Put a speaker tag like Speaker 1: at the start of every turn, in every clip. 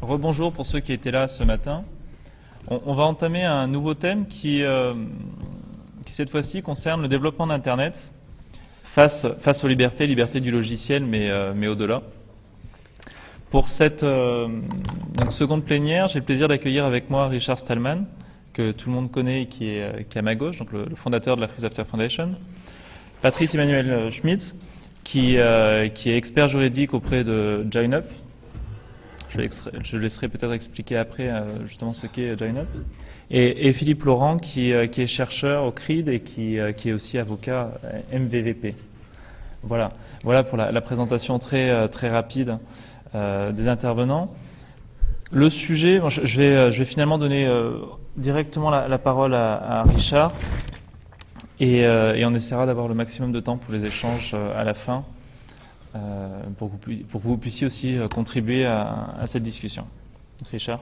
Speaker 1: Rebonjour pour ceux qui étaient là ce matin. On va entamer un nouveau thème qui cette fois-ci concerne le développement d'Internet face aux libertés du logiciel, mais au-delà. Pour cette seconde plénière, j'ai le plaisir d'accueillir avec moi Richard Stallman, que tout le monde connaît et qui est à ma gauche, donc le fondateur de la Free Software Foundation. Patrice Emmanuel Schmitz, qui est expert juridique auprès de JoinUp. Je laisserai peut-être expliquer après justement ce qu'est JoinUp. Et Philippe Laurent, qui est chercheur au CRID et qui est aussi avocat MVVP. Voilà pour la présentation très rapide des intervenants. Le sujet, je vais finalement donner directement la parole à Richard et on essaiera d'avoir le maximum de temps pour les échanges à la fin. Pour que vous puissiez aussi contribuer à cette discussion. Richard.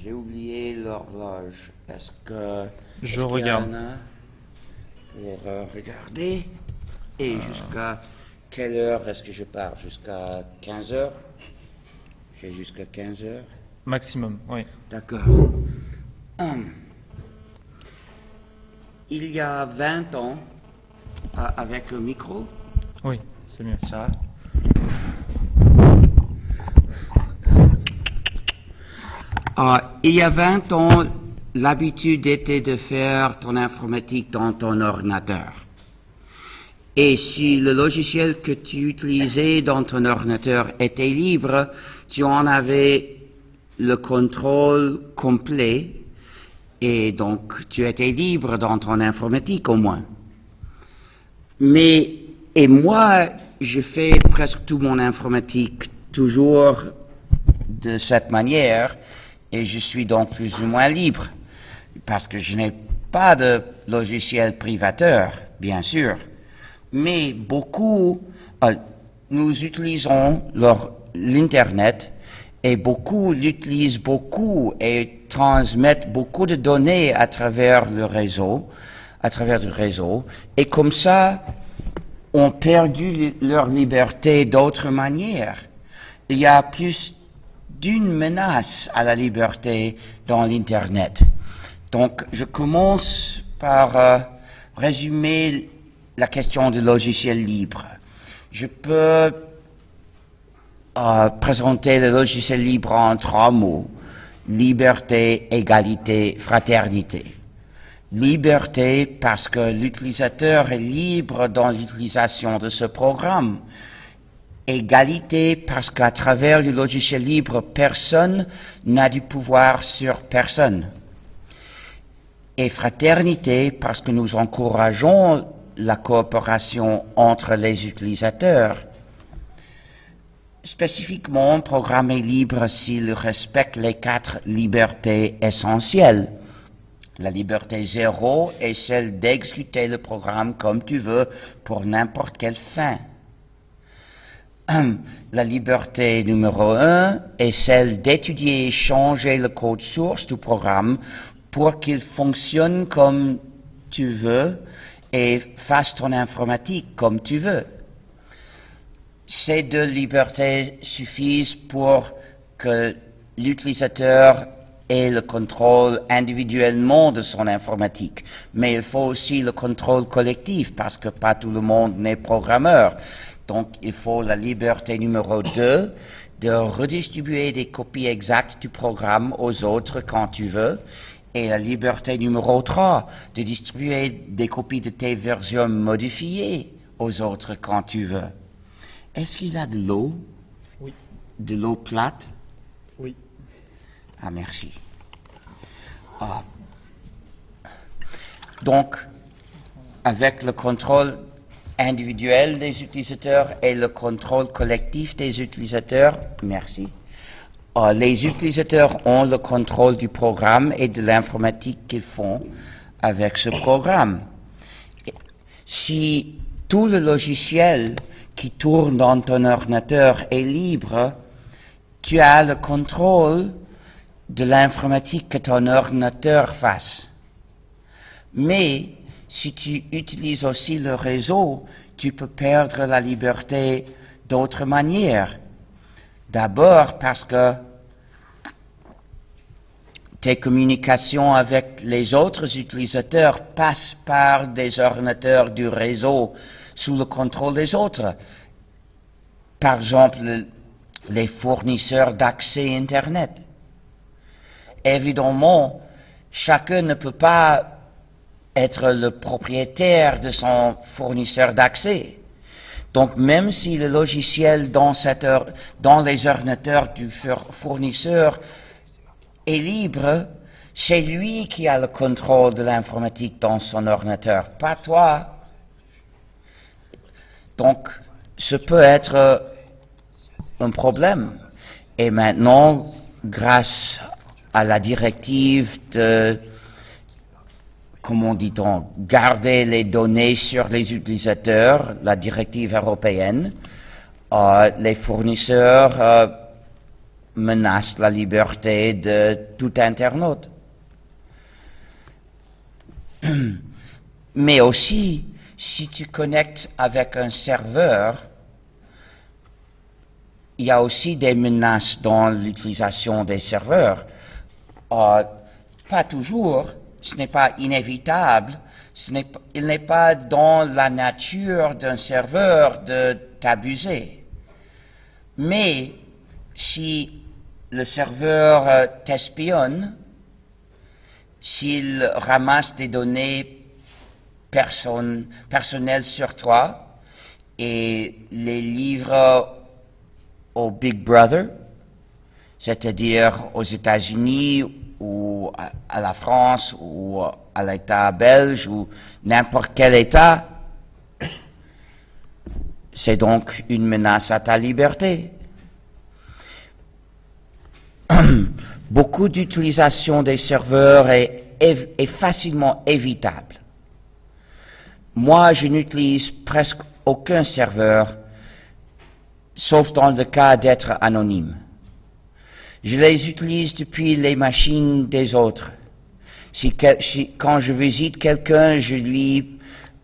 Speaker 2: J'ai oublié l'horloge. Est-ce que
Speaker 1: je regarde
Speaker 2: pour regarder? Et jusqu'à quelle heure est-ce que je pars? Jusqu'à 15 heures? J'ai jusqu'à 15 heures?
Speaker 1: Maximum, oui.
Speaker 2: D'accord. Il y a 20 ans, avec le micro?
Speaker 1: Oui, c'est mieux.
Speaker 2: Ça. Il y a 20 ans, l'habitude était de faire ton informatique dans ton ordinateur. Et si le logiciel que tu utilisais dans ton ordinateur était libre, tu en avais le contrôle complet et donc tu étais libre dans ton informatique au moins. Et moi, je fais presque tout mon informatique toujours de cette manière et je suis donc plus ou moins libre parce que je n'ai pas de logiciel privateur, bien sûr. Mais nous utilisons l'Internet et beaucoup l'utilisent beaucoup et transmettent beaucoup de données à travers le réseau, et comme ça, ont perdu leur liberté d'autre manière. Il y a plus d'une menace à la liberté dans l'Internet. Donc, je commence par résumer la question du logiciel libre. Je peux présenter le logiciel libre en 3 mots. Liberté, égalité, fraternité. Liberté parce que l'utilisateur est libre dans l'utilisation de ce programme. Égalité parce qu'à travers le logiciel libre, personne n'a du pouvoir sur personne. Et fraternité parce que nous encourageons la coopération entre les utilisateurs. Spécifiquement, un programme est libre s'il respecte les 4 libertés essentielles. La liberté 0 est celle d'exécuter le programme comme tu veux pour n'importe quelle fin. La liberté numéro 1 est celle d'étudier et changer le code source du programme pour qu'il fonctionne comme tu veux et fasse ton informatique comme tu veux. Ces 2 libertés suffisent pour que l'utilisateur ait le contrôle individuellement de son informatique. Mais il faut aussi le contrôle collectif parce que pas tout le monde n'est programmeur. Donc il faut la liberté numéro 2 de redistribuer des copies exactes du programme aux autres quand tu veux. Et la liberté numéro 3 de distribuer des copies de tes versions modifiées aux autres quand tu veux. Est-ce qu'il y a de l'eau?
Speaker 1: Oui.
Speaker 2: De l'eau plate?
Speaker 1: Oui.
Speaker 2: Ah, merci. Donc, avec le contrôle individuel des utilisateurs et le contrôle collectif des utilisateurs, merci. Les utilisateurs ont le contrôle du programme et de l'informatique qu'ils font avec ce programme. Si tout le logiciel qui tourne dans ton ordinateur est libre, tu as le contrôle de l'informatique que ton ordinateur fasse. Mais si tu utilises aussi le réseau, tu peux perdre la liberté d'autres manières. D'abord parce que tes communications avec les autres utilisateurs passent par des ordinateurs du réseau sous le contrôle des autres. Par exemple, les fournisseurs d'accès Internet. Évidemment, chacun ne peut pas être le propriétaire de son fournisseur d'accès. Donc, même si le logiciel dans les ordinateurs du fournisseur est libre, c'est lui qui a le contrôle de l'informatique dans son ordinateur, pas toi. Donc, ce peut être un problème. Et maintenant, grâce à la directive de, comment dit-on, garder les données sur les utilisateurs, la directive européenne, les fournisseurs menacent la liberté de tout internaute. Mais aussi, si tu connectes avec un serveur, il y a aussi des menaces dans l'utilisation des serveurs. Pas toujours, ce n'est pas inévitable, il n'est pas dans la nature d'un serveur de t'abuser. Mais si le serveur t'espionne, s'il ramasse des données personnelles sur toi et les livre au Big Brother, c'est-à-dire aux États-Unis ou à la France ou à l'État belge ou n'importe quel État, c'est donc une menace à ta liberté. Beaucoup d'utilisation des serveurs est facilement évitable. Moi, je n'utilise presque aucun serveur, sauf dans le cas d'être anonyme. Je les utilise depuis les machines des autres. Quand je visite quelqu'un, je lui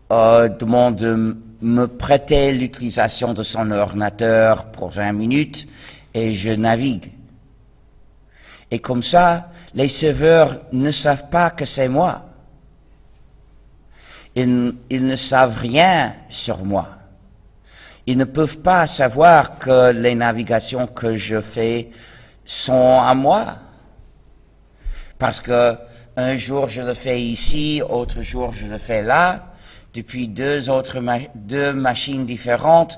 Speaker 2: demande de me prêter l'utilisation de son ordinateur pour 20 minutes et je navigue. Et comme ça, les serveurs ne savent pas que c'est moi. Ils ne savent rien sur moi. Ils ne peuvent pas savoir que les navigations que je fais sont à moi. Parce que un jour je le fais ici, autre jour je le fais là, depuis deux machines différentes,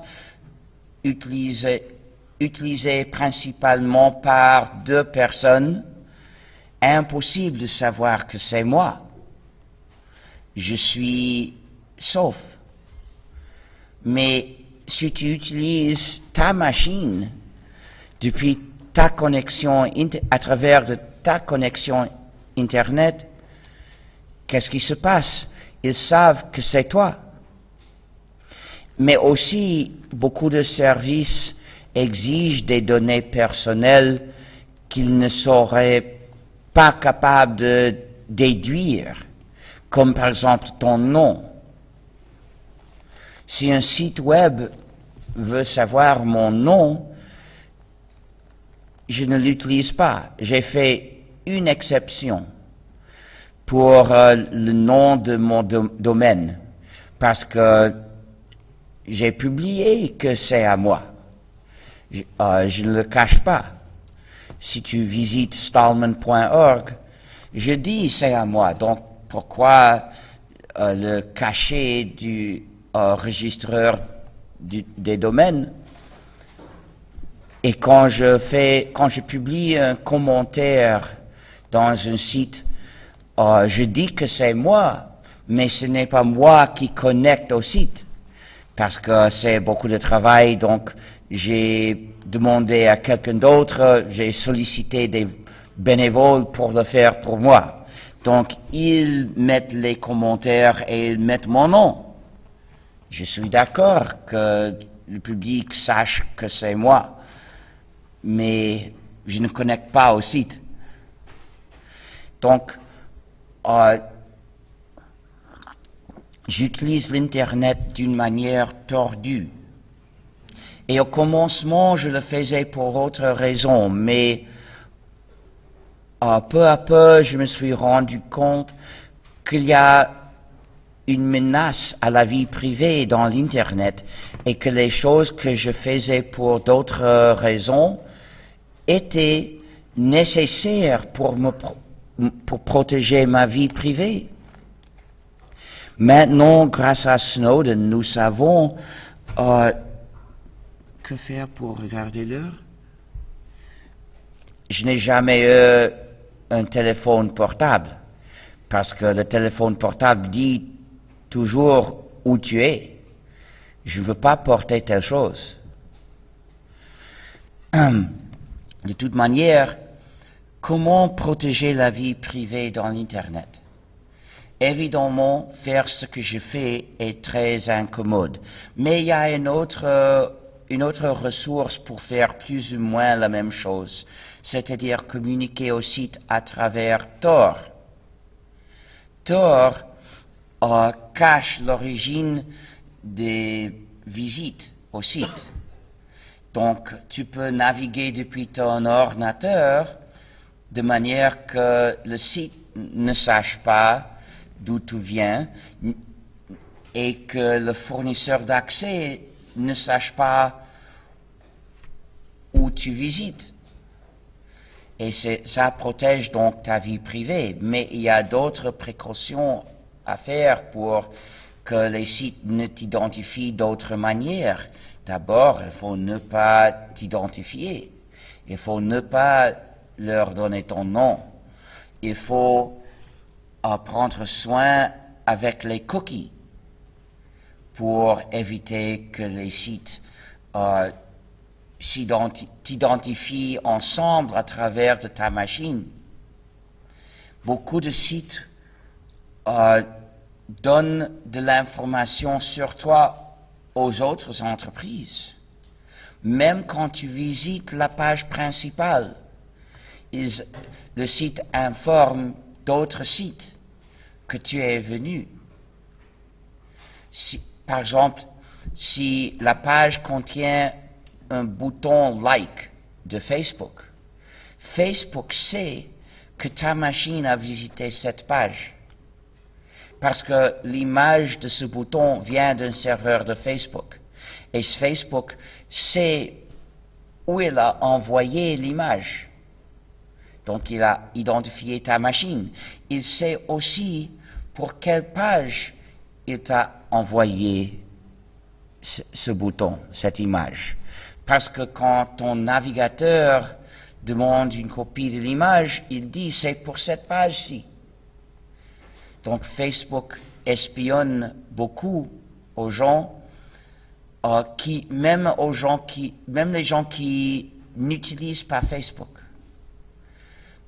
Speaker 2: utilisées principalement par deux personnes, impossible de savoir que c'est moi. Je suis sauf. Mais si tu utilises ta machine depuis ta connexion à travers de ta connexion Internet, qu'est-ce qui se passe? Ils savent que c'est toi. Mais aussi, beaucoup de services exigent des données personnelles qu'ils ne seraient pas capables de déduire, comme par exemple ton nom. Si un site web veut savoir mon nom, je ne l'utilise pas. J'ai fait une exception pour le nom de mon domaine, parce que j'ai publié que c'est à moi. Je ne le cache pas. Si tu visites stallman.org, je dis c'est à moi. Donc pourquoi le cacher du registreur des domaines? Et quand je publie un commentaire dans un site, je dis que c'est moi, mais ce n'est pas moi qui connecte au site, parce que c'est beaucoup de travail, donc j'ai demandé à quelqu'un d'autre, j'ai sollicité des bénévoles pour le faire pour moi. Donc ils mettent les commentaires et ils mettent mon nom. Je suis d'accord que le public sache que c'est moi, mais je ne connecte pas au site. Donc, j'utilise l'Internet d'une manière tordue. Et au commencement, je le faisais pour autre raison, mais peu à peu, je me suis rendu compte qu'il y a une menace à la vie privée dans l'Internet et que les choses que je faisais pour d'autres raisons étaient nécessaires pour protéger ma vie privée. Maintenant, grâce à Snowden, nous savons que faire pour regarder l'heure. Je n'ai jamais eu un téléphone portable parce que le téléphone portable dit toujours où tu es. Je ne veux pas porter telle chose. De toute manière, comment protéger la vie privée dans l'Internet? Évidemment, faire ce que je fais est très incommode, mais il y a une autre ressource pour faire plus ou moins la même chose, c'est-à-dire communiquer au site à travers Tor. Tor cache l'origine des visites au site. Donc, tu peux naviguer depuis ton ordinateur de manière que le site ne sache pas d'où tu viens et que le fournisseur d'accès ne sache pas où tu visites. Et ça protège donc ta vie privée. Mais il y a d'autres précautions à faire pour que les sites ne t'identifient d'autres manières. D'abord, il faut ne pas t'identifier. Il faut ne pas leur donner ton nom. Il faut prendre soin avec les cookies pour éviter que les sites t'identifient ensemble à travers de ta machine. Beaucoup de sites donnent de l'information sur toi aux autres entreprises. Même quand tu visites la page principale, le site informe d'autres sites que tu es venu. Par exemple, si la page contient un bouton like de Facebook, Facebook sait que ta machine a visité cette page parce que l'image de ce bouton vient d'un serveur de Facebook et Facebook sait où il a envoyé l'image. Donc, il a identifié ta machine. Il sait aussi pour quelle page il t'a envoyé ce bouton, cette image. Parce que quand ton navigateur demande une copie de l'image, il dit c'est pour cette page-ci. Donc, Facebook espionne beaucoup aux gens, même les gens qui n'utilisent pas Facebook.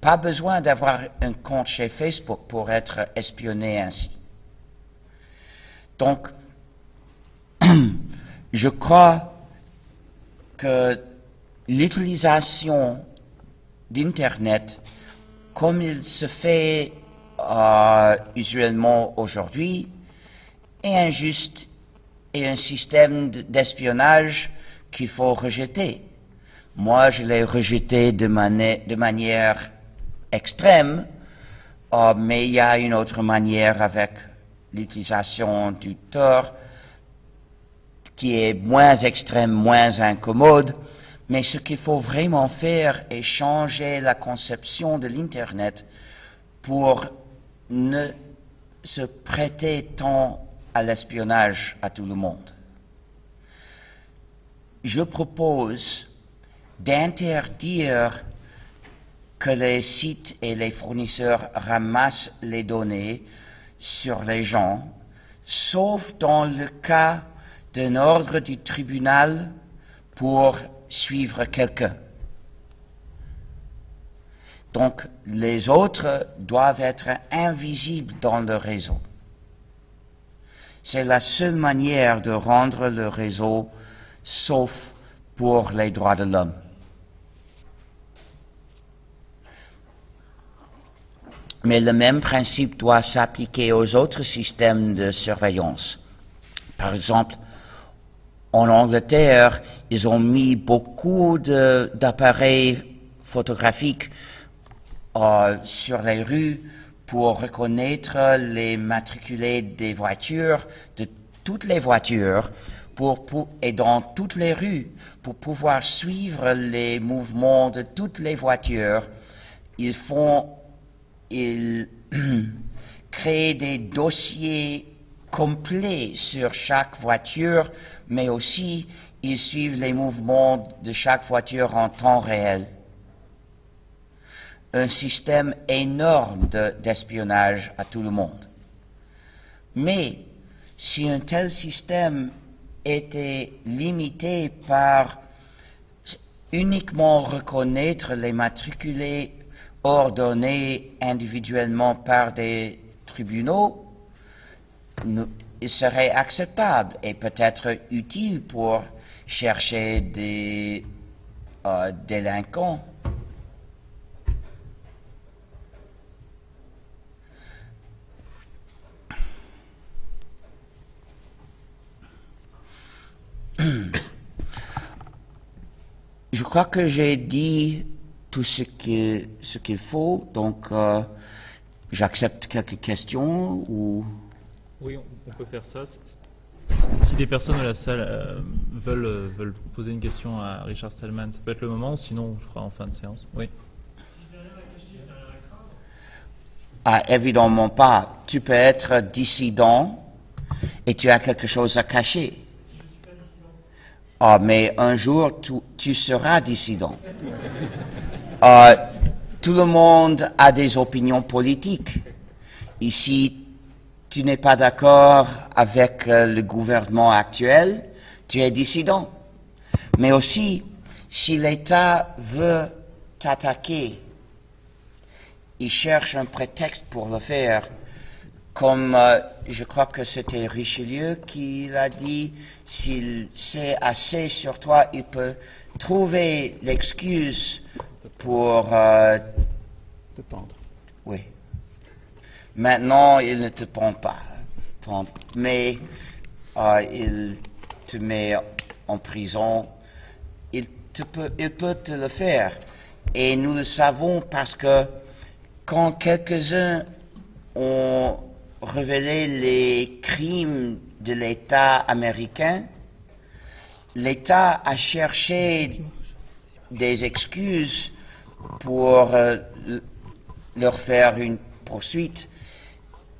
Speaker 2: Pas besoin d'avoir un compte chez Facebook pour être espionné ainsi. Donc, je crois que l'utilisation d'Internet, comme il se fait usuellement aujourd'hui, est injuste et un système d'espionnage qu'il faut rejeter. Moi, je l'ai rejeté de manière extrême, mais il y a une autre manière avec l'utilisation du Tor qui est moins extrême, moins incommode, mais ce qu'il faut vraiment faire est changer la conception de l'Internet pour ne se prêter tant à l'espionnage à tout le monde. Je propose d'interdire que les sites et les fournisseurs ramassent les données sur les gens, sauf dans le cas d'un ordre du tribunal pour suivre quelqu'un. Donc, les autres doivent être invisibles dans le réseau. C'est la seule manière de rendre le réseau sauf pour les droits de l'homme. Mais le même principe doit s'appliquer aux autres systèmes de surveillance. Par exemple, En Angleterre, ils ont mis beaucoup d'appareils photographiques sur les rues pour reconnaître les matriculés des voitures, de toutes les voitures, et dans toutes les rues, pour pouvoir suivre les mouvements de toutes les voitures. Ils créent des dossiers complets sur chaque voiture, mais aussi ils suivent les mouvements de chaque voiture en temps réel. Un système énorme d'espionnage à tout le monde. Mais si un tel système était limité par uniquement reconnaître les matriculés ordonnés individuellement par des tribunaux, il serait acceptable et peut-être utile pour chercher des délinquants. Je crois que j'ai dit tout ce qu'il faut, donc j'accepte quelques questions ou...
Speaker 1: Oui, on peut faire ça. Si les personnes de la salle veulent poser une question à Richard Stallman, ça peut être le moment, ou sinon on le fera en fin de séance. Oui.
Speaker 2: Ah, évidemment pas. Tu peux être dissident et tu as quelque chose à cacher. Ah, mais un jour, tu seras dissident. Tout le monde a des opinions politiques. Ici, tu n'es pas d'accord avec le gouvernement actuel, tu es dissident. Mais aussi, si l'État veut t'attaquer, il cherche un prétexte pour le faire. Comme je crois que c'était Richelieu qui l'a dit, s'il sait assez sur toi, il peut trouver l'excuse pour
Speaker 3: te pendre.
Speaker 2: Oui. Maintenant, il ne te pend pas, mais il te met en prison. Il peut te le faire. Et nous le savons parce que quand quelques-uns ont révélé les crimes de l'État américain, l'État a cherché des excuses pour leur faire une poursuite.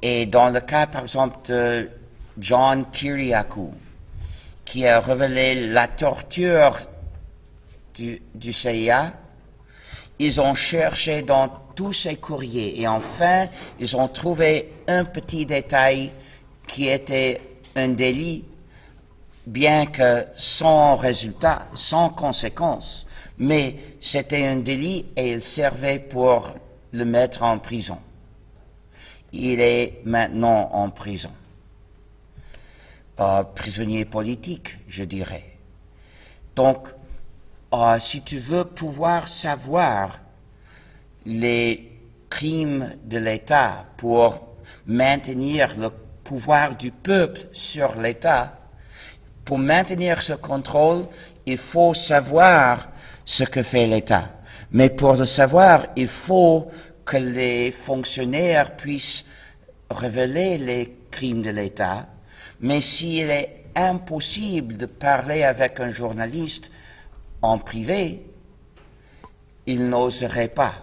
Speaker 2: Et dans le cas, par exemple, de John Kiriakou, qui a révélé la torture du CIA, ils ont cherché dans tous ces courriers et enfin, ils ont trouvé un petit détail qui était un délit, bien que sans résultat, sans conséquence. Mais c'était un délit et il servait pour le mettre en prison. Il est maintenant en prison. Prisonnier politique, je dirais. Donc, si tu veux pouvoir savoir les crimes de l'État pour maintenir le pouvoir du peuple sur l'État, pour maintenir ce contrôle, il faut savoir ce que fait l'État. Mais pour le savoir, il faut que les fonctionnaires puissent révéler les crimes de l'État. Mais s'il est impossible de parler avec un journaliste en privé, il n'oserait pas.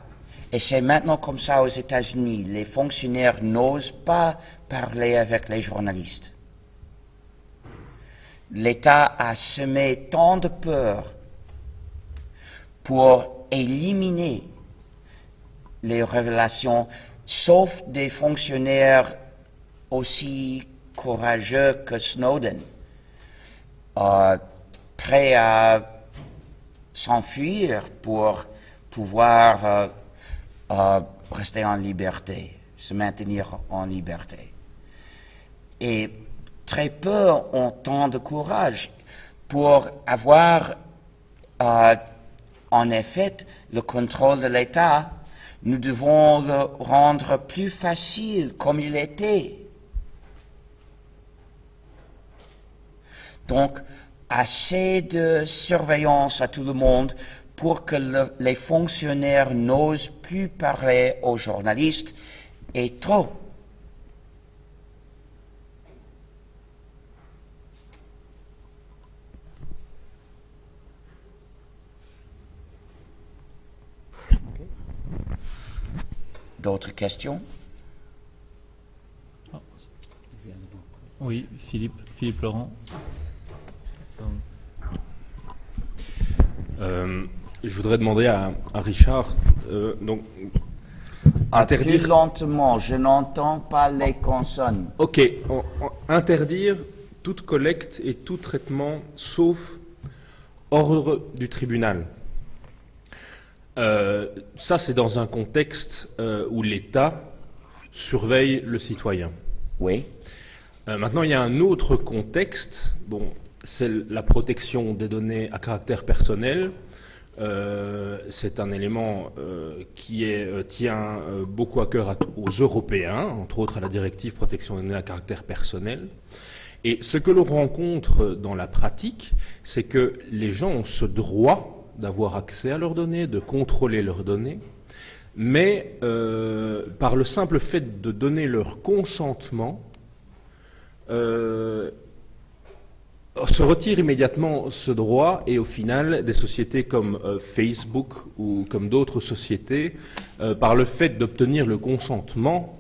Speaker 2: Et c'est maintenant comme ça aux États-Unis. Les fonctionnaires n'osent pas parler avec les journalistes. L'État a semé tant de peur pour éliminer les révélations, sauf des fonctionnaires aussi courageux que Snowden, prêts à s'enfuir pour pouvoir rester en liberté, se maintenir en liberté. Et très peu ont tant de courage pour avoir, en effet, le contrôle de l'État. Nous devons le rendre plus facile comme il était. Donc, assez de surveillance à tout le monde pour que les fonctionnaires n'osent plus parler aux journalistes et trop. D'autres questions?
Speaker 1: Oui, Philippe Laurent.
Speaker 4: Je voudrais demander à Richard, donc, interdire...
Speaker 2: Plus lentement, je n'entends pas les consonnes.
Speaker 4: Ok, interdire toute collecte et tout traitement sauf ordre du tribunal. Ça, c'est dans un contexte où l'État surveille le citoyen.
Speaker 2: Oui.
Speaker 4: Maintenant, il y a un autre contexte. Bon, c'est la protection des données à caractère personnel. C'est un élément qui tient beaucoup à cœur aux Européens, entre autres à la directive protection des données à caractère personnel. Et ce que l'on rencontre dans la pratique, c'est que les gens ont ce droit d'avoir accès à leurs données, de contrôler leurs données, mais par le simple fait de donner leur consentement, se retire immédiatement ce droit et au final, des sociétés comme Facebook ou comme d'autres sociétés, par le fait d'obtenir le consentement,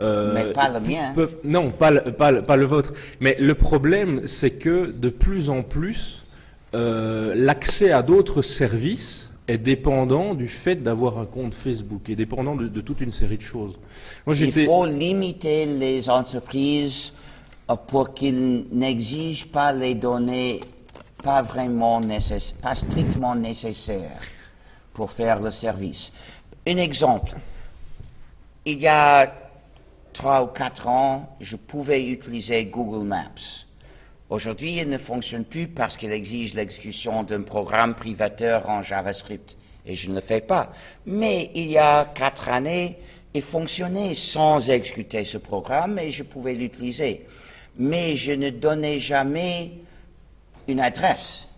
Speaker 2: mais pas le mien.
Speaker 4: Non, pas le vôtre. Mais le problème, c'est que de plus en plus, l'accès à d'autres services est dépendant du fait d'avoir un compte Facebook, est dépendant de toute une série de choses. Moi,
Speaker 2: il faut limiter les entreprises pour qu'ils n'exigent pas les données pas strictement nécessaires pour faire le service. Un exemple. Il y a 3 ou 4 ans, je pouvais utiliser Google Maps. Aujourd'hui, il ne fonctionne plus parce qu'il exige l'exécution d'un programme privateur en JavaScript. Et je ne le fais pas. Mais il y a 4 années, il fonctionnait sans exécuter ce programme et je pouvais l'utiliser. Mais je ne donnais jamais une adresse.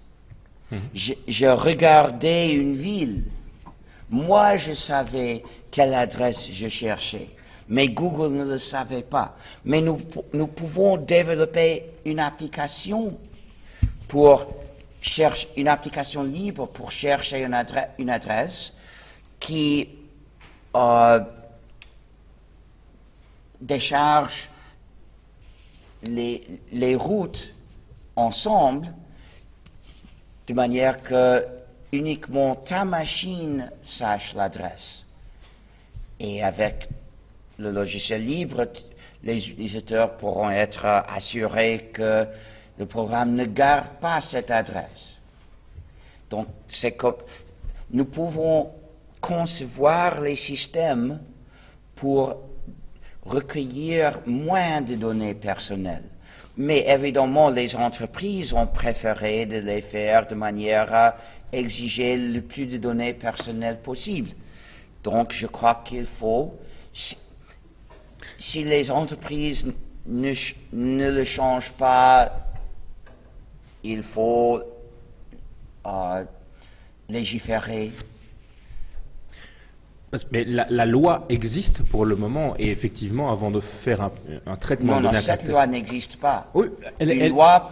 Speaker 2: Je regardais une ville. Moi, je savais quelle adresse je cherchais. Mais Google ne le savait pas. Mais nous pouvons développer une application une application libre pour chercher une adresse qui décharge les routes ensemble de manière que uniquement ta machine sache l'adresse. Et avec le logiciel libre, les utilisateurs pourront être assurés que le programme ne garde pas cette adresse. Donc, nous pouvons concevoir les systèmes pour recueillir moins de données personnelles. Mais évidemment, les entreprises ont préféré de les faire de manière à exiger le plus de données personnelles possible. Donc, je crois qu'il faut, si les entreprises ne le changent pas, il faut légiférer.
Speaker 4: Mais la loi existe pour le moment et effectivement, avant de faire un traitement de...
Speaker 2: Non, cette loi n'existe pas.
Speaker 4: Oui,
Speaker 2: Une loi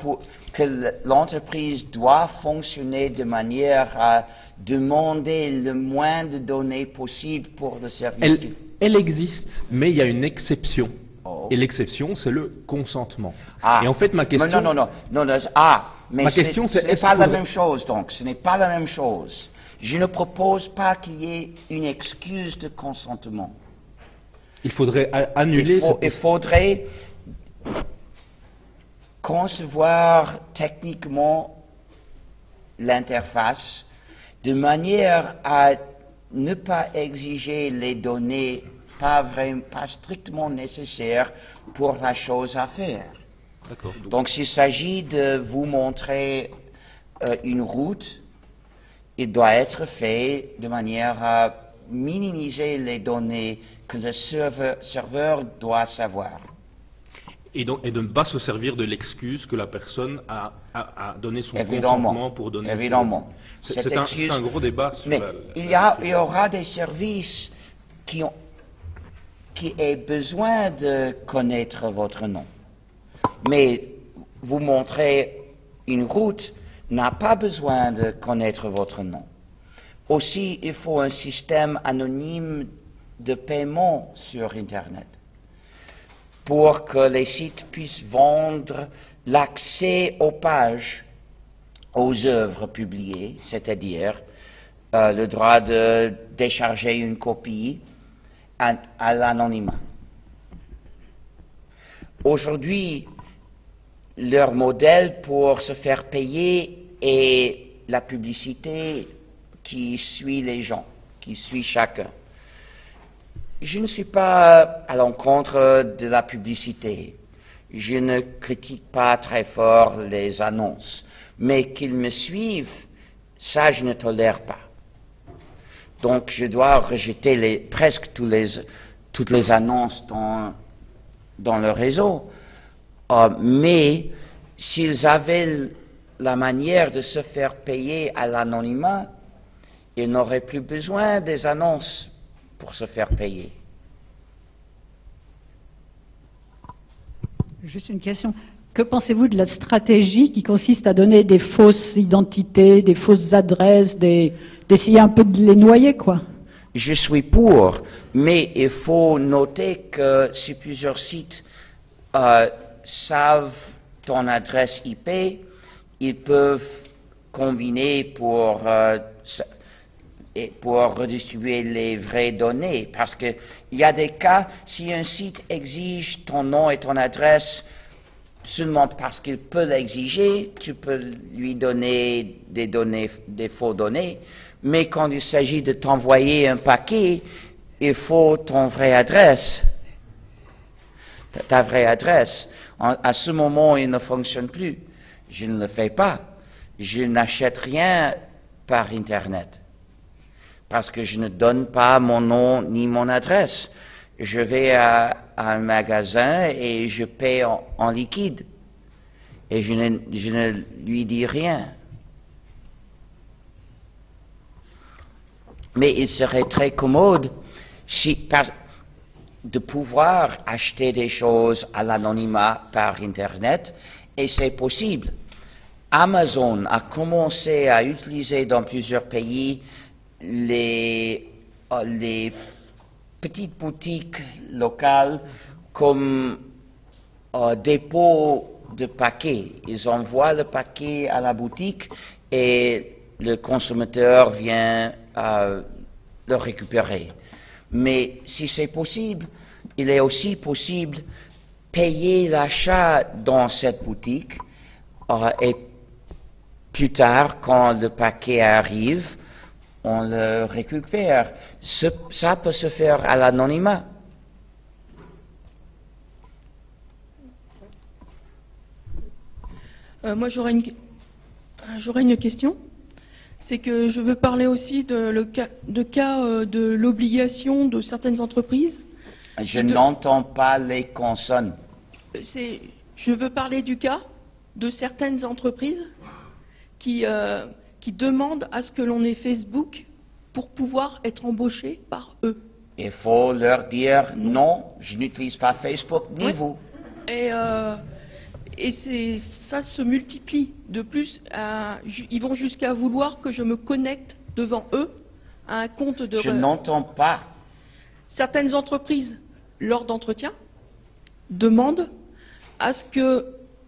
Speaker 2: que l'entreprise doit fonctionner de manière à demander le moins de données possible pour le service.
Speaker 4: Elle existe, mais il y a une exception.
Speaker 2: Oh.
Speaker 4: Et l'exception, c'est le consentement.
Speaker 2: Ah.
Speaker 4: Et en fait, ma question...
Speaker 2: Non. Mais
Speaker 4: ma question,
Speaker 2: ce n'est pas la même chose, donc. Ce n'est pas la même chose. Je ne propose pas qu'il y ait une excuse de consentement.
Speaker 4: Il faudrait annuler...
Speaker 2: Il faudrait concevoir techniquement l'interface de manière à ne pas exiger les données pas strictement nécessaires pour la chose à faire.
Speaker 4: D'accord.
Speaker 2: Donc, s'il s'agit de vous montrer une route, il doit être fait de manière à minimiser les données que le serveur doit savoir.
Speaker 4: Et de ne pas se servir de l'excuse que la personne a donné son
Speaker 2: Évidemment.
Speaker 4: consentement pour donner
Speaker 2: Évidemment.
Speaker 4: C'est un gros débat sur
Speaker 2: Mais il y aura des services qui aient besoin de connaître votre nom. Mais vous montrer une route n'a pas besoin de connaître votre nom. Aussi, il faut un système anonyme de paiement sur Internet pour que les sites puissent vendre l'accès aux pages, aux œuvres publiées, c'est-à-dire le droit de décharger une copie à l'anonymat. Aujourd'hui, leur modèle pour se faire payer est la publicité qui suit les gens, qui suit chacun. Je ne suis pas à l'encontre de la publicité. Je ne critique pas très fort les annonces. Mais qu'ils me suivent, ça je ne tolère pas. Donc je dois rejeter presque toutes les annonces dans le réseau. Mais s'ils avaient la manière de se faire payer à l'anonymat, ils n'auraient plus besoin des annonces pour se faire payer.
Speaker 5: Juste une question. Que pensez-vous de la stratégie qui consiste à donner des fausses identités, des fausses adresses, d'essayer un peu de les noyer, quoi?
Speaker 2: Je suis pour, mais il faut noter que si plusieurs sites savent ton adresse IP, ils peuvent combiner pour redistribuer les vraies données. Parce qu'il y a des cas, si un site exige ton nom et ton adresse seulement parce qu'il peut l'exiger, tu peux lui donner des faux données. Mais quand il s'agit de t'envoyer un paquet, il faut ton vraie adresse. Ta vraie adresse. À ce moment, il ne fonctionne plus. Je ne le fais pas. Je n'achète rien par Internet. Parce que je ne donne pas mon nom ni mon adresse. Je vais à un magasin et je paie en liquide. Et je ne lui dis rien. Mais il serait très commode de pouvoir acheter des choses à l'anonymat par Internet, et c'est possible. Amazon a commencé à utiliser dans plusieurs pays les petites boutiques locales comme dépôt de paquets. Ils envoient le paquet à la boutique et le consommateur vient le récupérer. Mais si c'est possible, il est aussi possible payer l'achat dans cette boutique et plus tard, quand le paquet arrive, on le récupère. Ça peut se faire à l'anonymat.
Speaker 6: Moi, j'aurais une question. C'est que je veux parler aussi de l'obligation de certaines entreprises.
Speaker 2: Je n'entends pas les consonnes.
Speaker 6: Je veux parler du cas de certaines entreprises qui demandent à ce que l'on ait Facebook pour pouvoir être embauché par eux.
Speaker 2: Il faut leur dire non, je n'utilise pas Facebook ni vous.
Speaker 6: Et ça se multiplie. De plus, ils vont jusqu'à vouloir que je me connecte devant eux à un compte de...
Speaker 2: Je n'entends pas.
Speaker 6: Certaines entreprises, lors d'entretien, demandent à ce que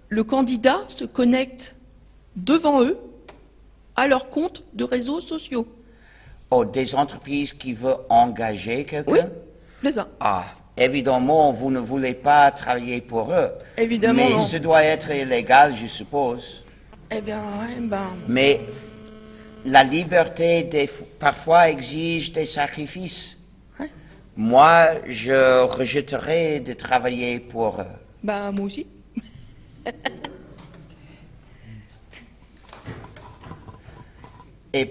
Speaker 6: le candidat se connecte devant eux à leur compte de réseaux sociaux.
Speaker 2: Oh, des entreprises qui veulent engager quelqu'un?
Speaker 6: Oui, c'est ça.
Speaker 2: Ah, évidemment, vous ne voulez pas travailler pour eux.
Speaker 6: Évidemment,
Speaker 2: mais
Speaker 6: non.
Speaker 2: ce doit être illégal, je suppose.
Speaker 6: Eh bien,
Speaker 2: Mais la liberté, parfois, exige des sacrifices.
Speaker 6: Ouais.
Speaker 2: Moi, je rejetterais de travailler pour eux.
Speaker 6: Moi aussi.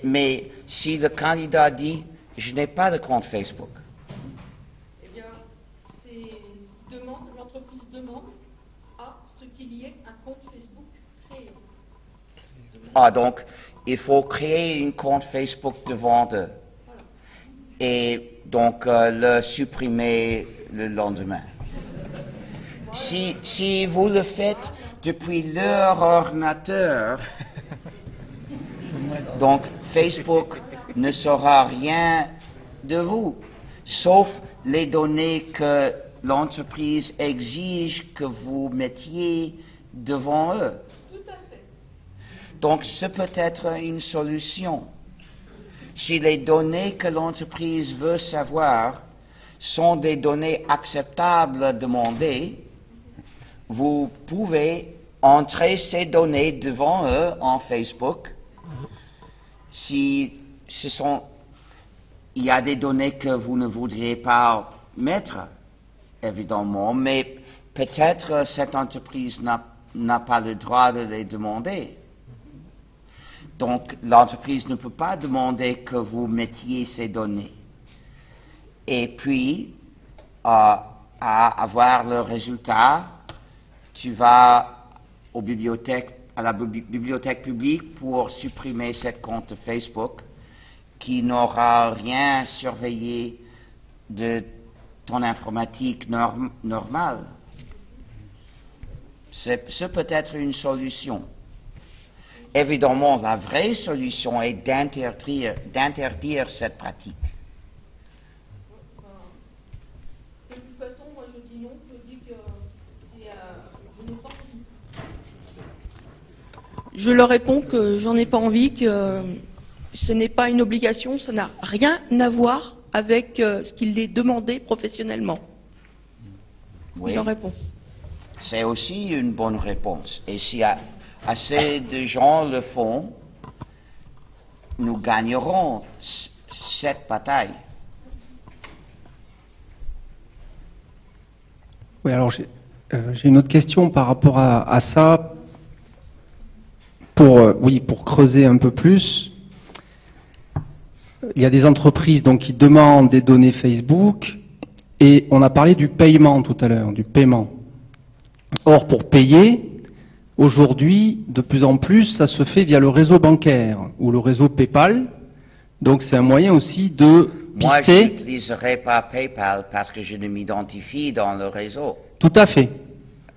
Speaker 2: Mais si le candidat dit « je n'ai pas de compte Facebook »,
Speaker 6: Eh bien, l'entreprise demande
Speaker 2: Ah, donc, il faut créer un compte Facebook devant eux. Et donc, le supprimer le lendemain. Si vous le faites depuis leur ordinateur, donc Facebook ne saura rien de vous, sauf les données que l'entreprise exige que vous mettiez devant eux. Donc, c'est peut-être une solution. Si les données que l'entreprise veut savoir sont des données acceptables à demander, vous pouvez entrer ces données devant eux en Facebook. Si il y a des données que vous ne voudriez pas mettre, évidemment, mais peut-être cette entreprise n'a pas le droit de les demander. Donc, l'entreprise ne peut pas demander que vous mettiez ces données. Et puis, à avoir le résultat, tu vas à la bibliothèque publique pour supprimer ce compte Facebook qui n'aura rien surveillé de ton informatique normale. C'est peut-être une solution. Évidemment, la vraie solution est d'interdire cette pratique.
Speaker 6: De toute façon, moi je dis non, je dis que je n'ai pas envie. Je leur réponds que j'en ai pas envie, que ce n'est pas une obligation, ça n'a rien à voir avec ce qu'il est demandé professionnellement.
Speaker 2: Oui.
Speaker 6: Je leur réponds.
Speaker 2: C'est aussi une bonne réponse. Et si assez de gens le font, nous gagnerons cette bataille.
Speaker 3: Oui, alors j'ai une autre question par rapport à ça. Pour creuser un peu plus, il y a des entreprises donc qui demandent des données Facebook et on a parlé du paiement tout à l'heure, du paiement. Or, pour payer, aujourd'hui, de plus en plus, ça se fait via le réseau bancaire ou le réseau PayPal. Donc, c'est un moyen aussi de
Speaker 2: Moi,
Speaker 3: pister.
Speaker 2: je n'utiliserai pas PayPal parce que je ne m'identifie dans le réseau.
Speaker 3: Tout à fait.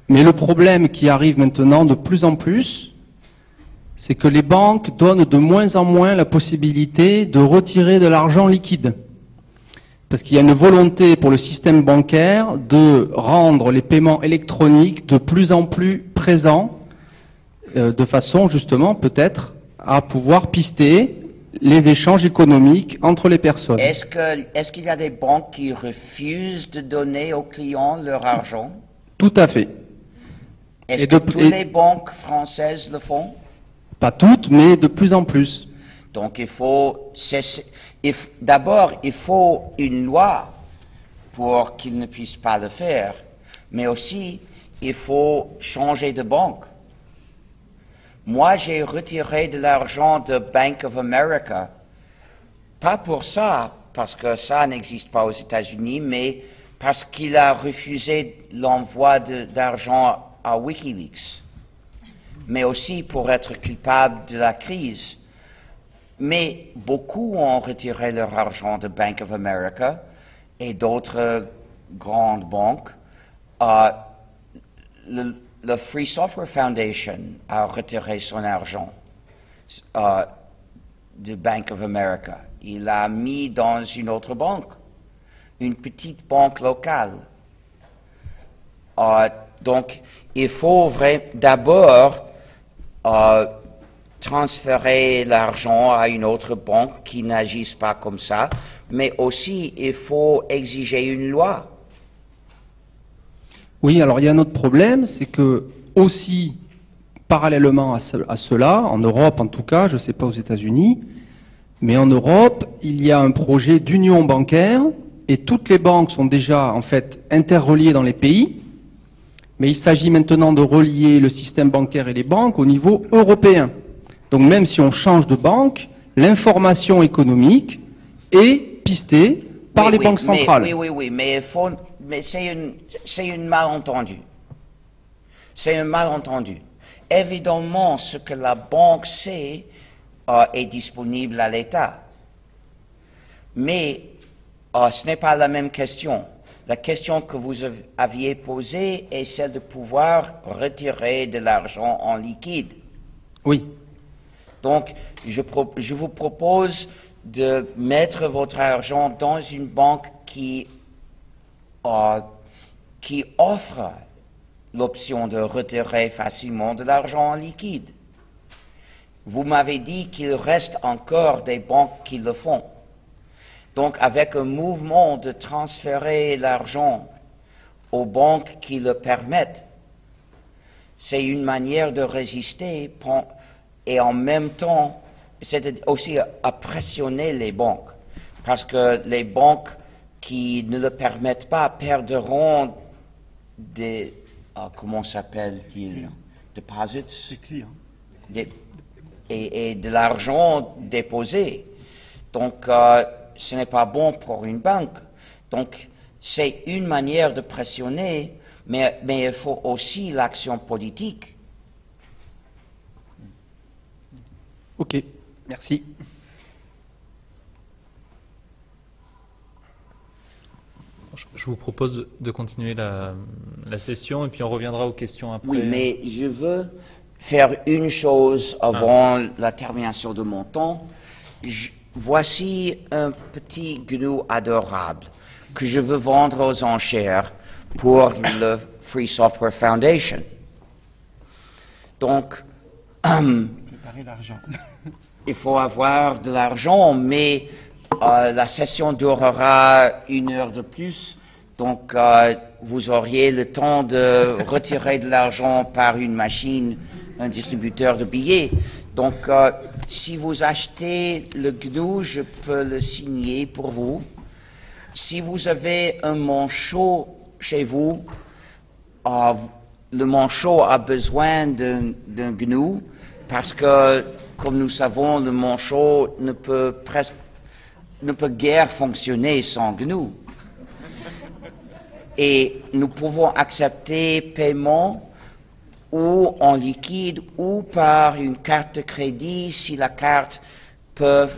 Speaker 3: Mais le problème qui arrive maintenant de plus en plus, c'est que les banques donnent de moins en moins la possibilité de retirer de l'argent liquide. Parce qu'il y a une volonté pour le système bancaire de rendre les paiements électroniques de plus en plus présents, de façon justement peut-être à pouvoir pister les échanges économiques entre les personnes.
Speaker 2: Est-ce qu'il y a des banques qui refusent de donner aux clients leur argent?
Speaker 3: Tout à fait.
Speaker 2: Est-ce que toutes les banques françaises le font?
Speaker 3: Pas toutes, mais de plus en plus.
Speaker 2: Donc d'abord, il faut une loi pour qu'ils ne puissent pas le faire, mais aussi, il faut changer de banque. Moi, j'ai retiré de l'argent de Bank of America, pas pour ça, parce que ça n'existe pas aux États-Unis, mais parce qu'il a refusé l'envoi d'argent à Wikileaks, mais aussi pour être culpable de la crise. Mais beaucoup ont retiré leur argent de Bank of America et d'autres grandes banques. Le Free Software Foundation a retiré son argent de Bank of America. Il l'a mis dans une autre banque, une petite banque locale. Donc, il faut d'abord transférer l'argent à une autre banque qui n'agisse pas comme ça, mais aussi il faut exiger une loi.
Speaker 3: Oui, alors il y a un autre problème, c'est que aussi, parallèlement à cela, en Europe en tout cas, je ne sais pas aux États-Unis, mais en Europe, il y a un projet d'union bancaire et toutes les banques sont déjà en fait interreliées dans les pays, mais il s'agit maintenant de relier le système bancaire et les banques au niveau européen. Donc même si on change de banque, l'information économique est pistée par les banques centrales.
Speaker 2: Oui, mais c'est un malentendu. C'est un malentendu. évidemment, ce que la banque sait est disponible à l'État. Mais ce n'est pas la même question. La question que vous aviez posée est celle de pouvoir retirer de l'argent en liquide.
Speaker 3: Oui.
Speaker 2: Donc, je vous propose de mettre votre argent dans une banque qui offre l'option de retirer facilement de l'argent en liquide. Vous m'avez dit qu'il reste encore des banques qui le font. Donc, avec un mouvement de transférer l'argent aux banques qui le permettent, c'est une manière de résister et en même temps, c'est aussi à pressionner les banques. Parce que les banques qui ne le permettent pas perdront des, comment s'appelle-t-il? Deposits?
Speaker 7: Des clients.
Speaker 2: Et de l'argent déposé. Donc, ce n'est pas bon pour une banque. Donc, c'est une manière de pressionner, mais il faut aussi l'action politique.
Speaker 3: Ok, merci.
Speaker 1: Je vous propose de continuer la session et puis on reviendra aux questions après.
Speaker 2: Oui, mais je veux faire une chose avant la termination de mon temps. Voici un petit GNU adorable que je veux vendre aux enchères pour le Free Software Foundation. Donc,
Speaker 7: Préparer l'argent.
Speaker 2: il faut avoir de l'argent, mais la session durera 1 heure de plus. Donc, vous auriez le temps de retirer de l'argent par une machine, un distributeur de billets. Donc, si vous achetez le GNU, je peux le signer pour vous. Si vous avez un manchot chez vous, le manchot a besoin d'un GNU parce que, comme nous savons, le manchot ne peut guère fonctionner sans GNU. Et nous pouvons accepter paiement ou en liquide ou par une carte de crédit si la carte peut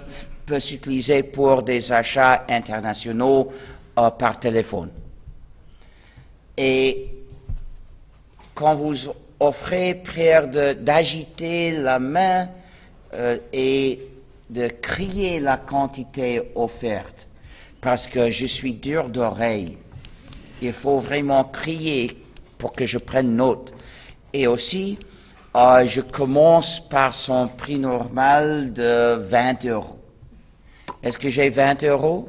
Speaker 2: s'utiliser pour des achats internationaux par téléphone. Et quand vous offrez, prière d'agiter la main et de crier la quantité offerte, parce que je suis dur d'oreille. Il faut vraiment crier pour que je prenne note. Et aussi, je commence par son prix normal de 20 €. Est-ce que j'ai 20 €?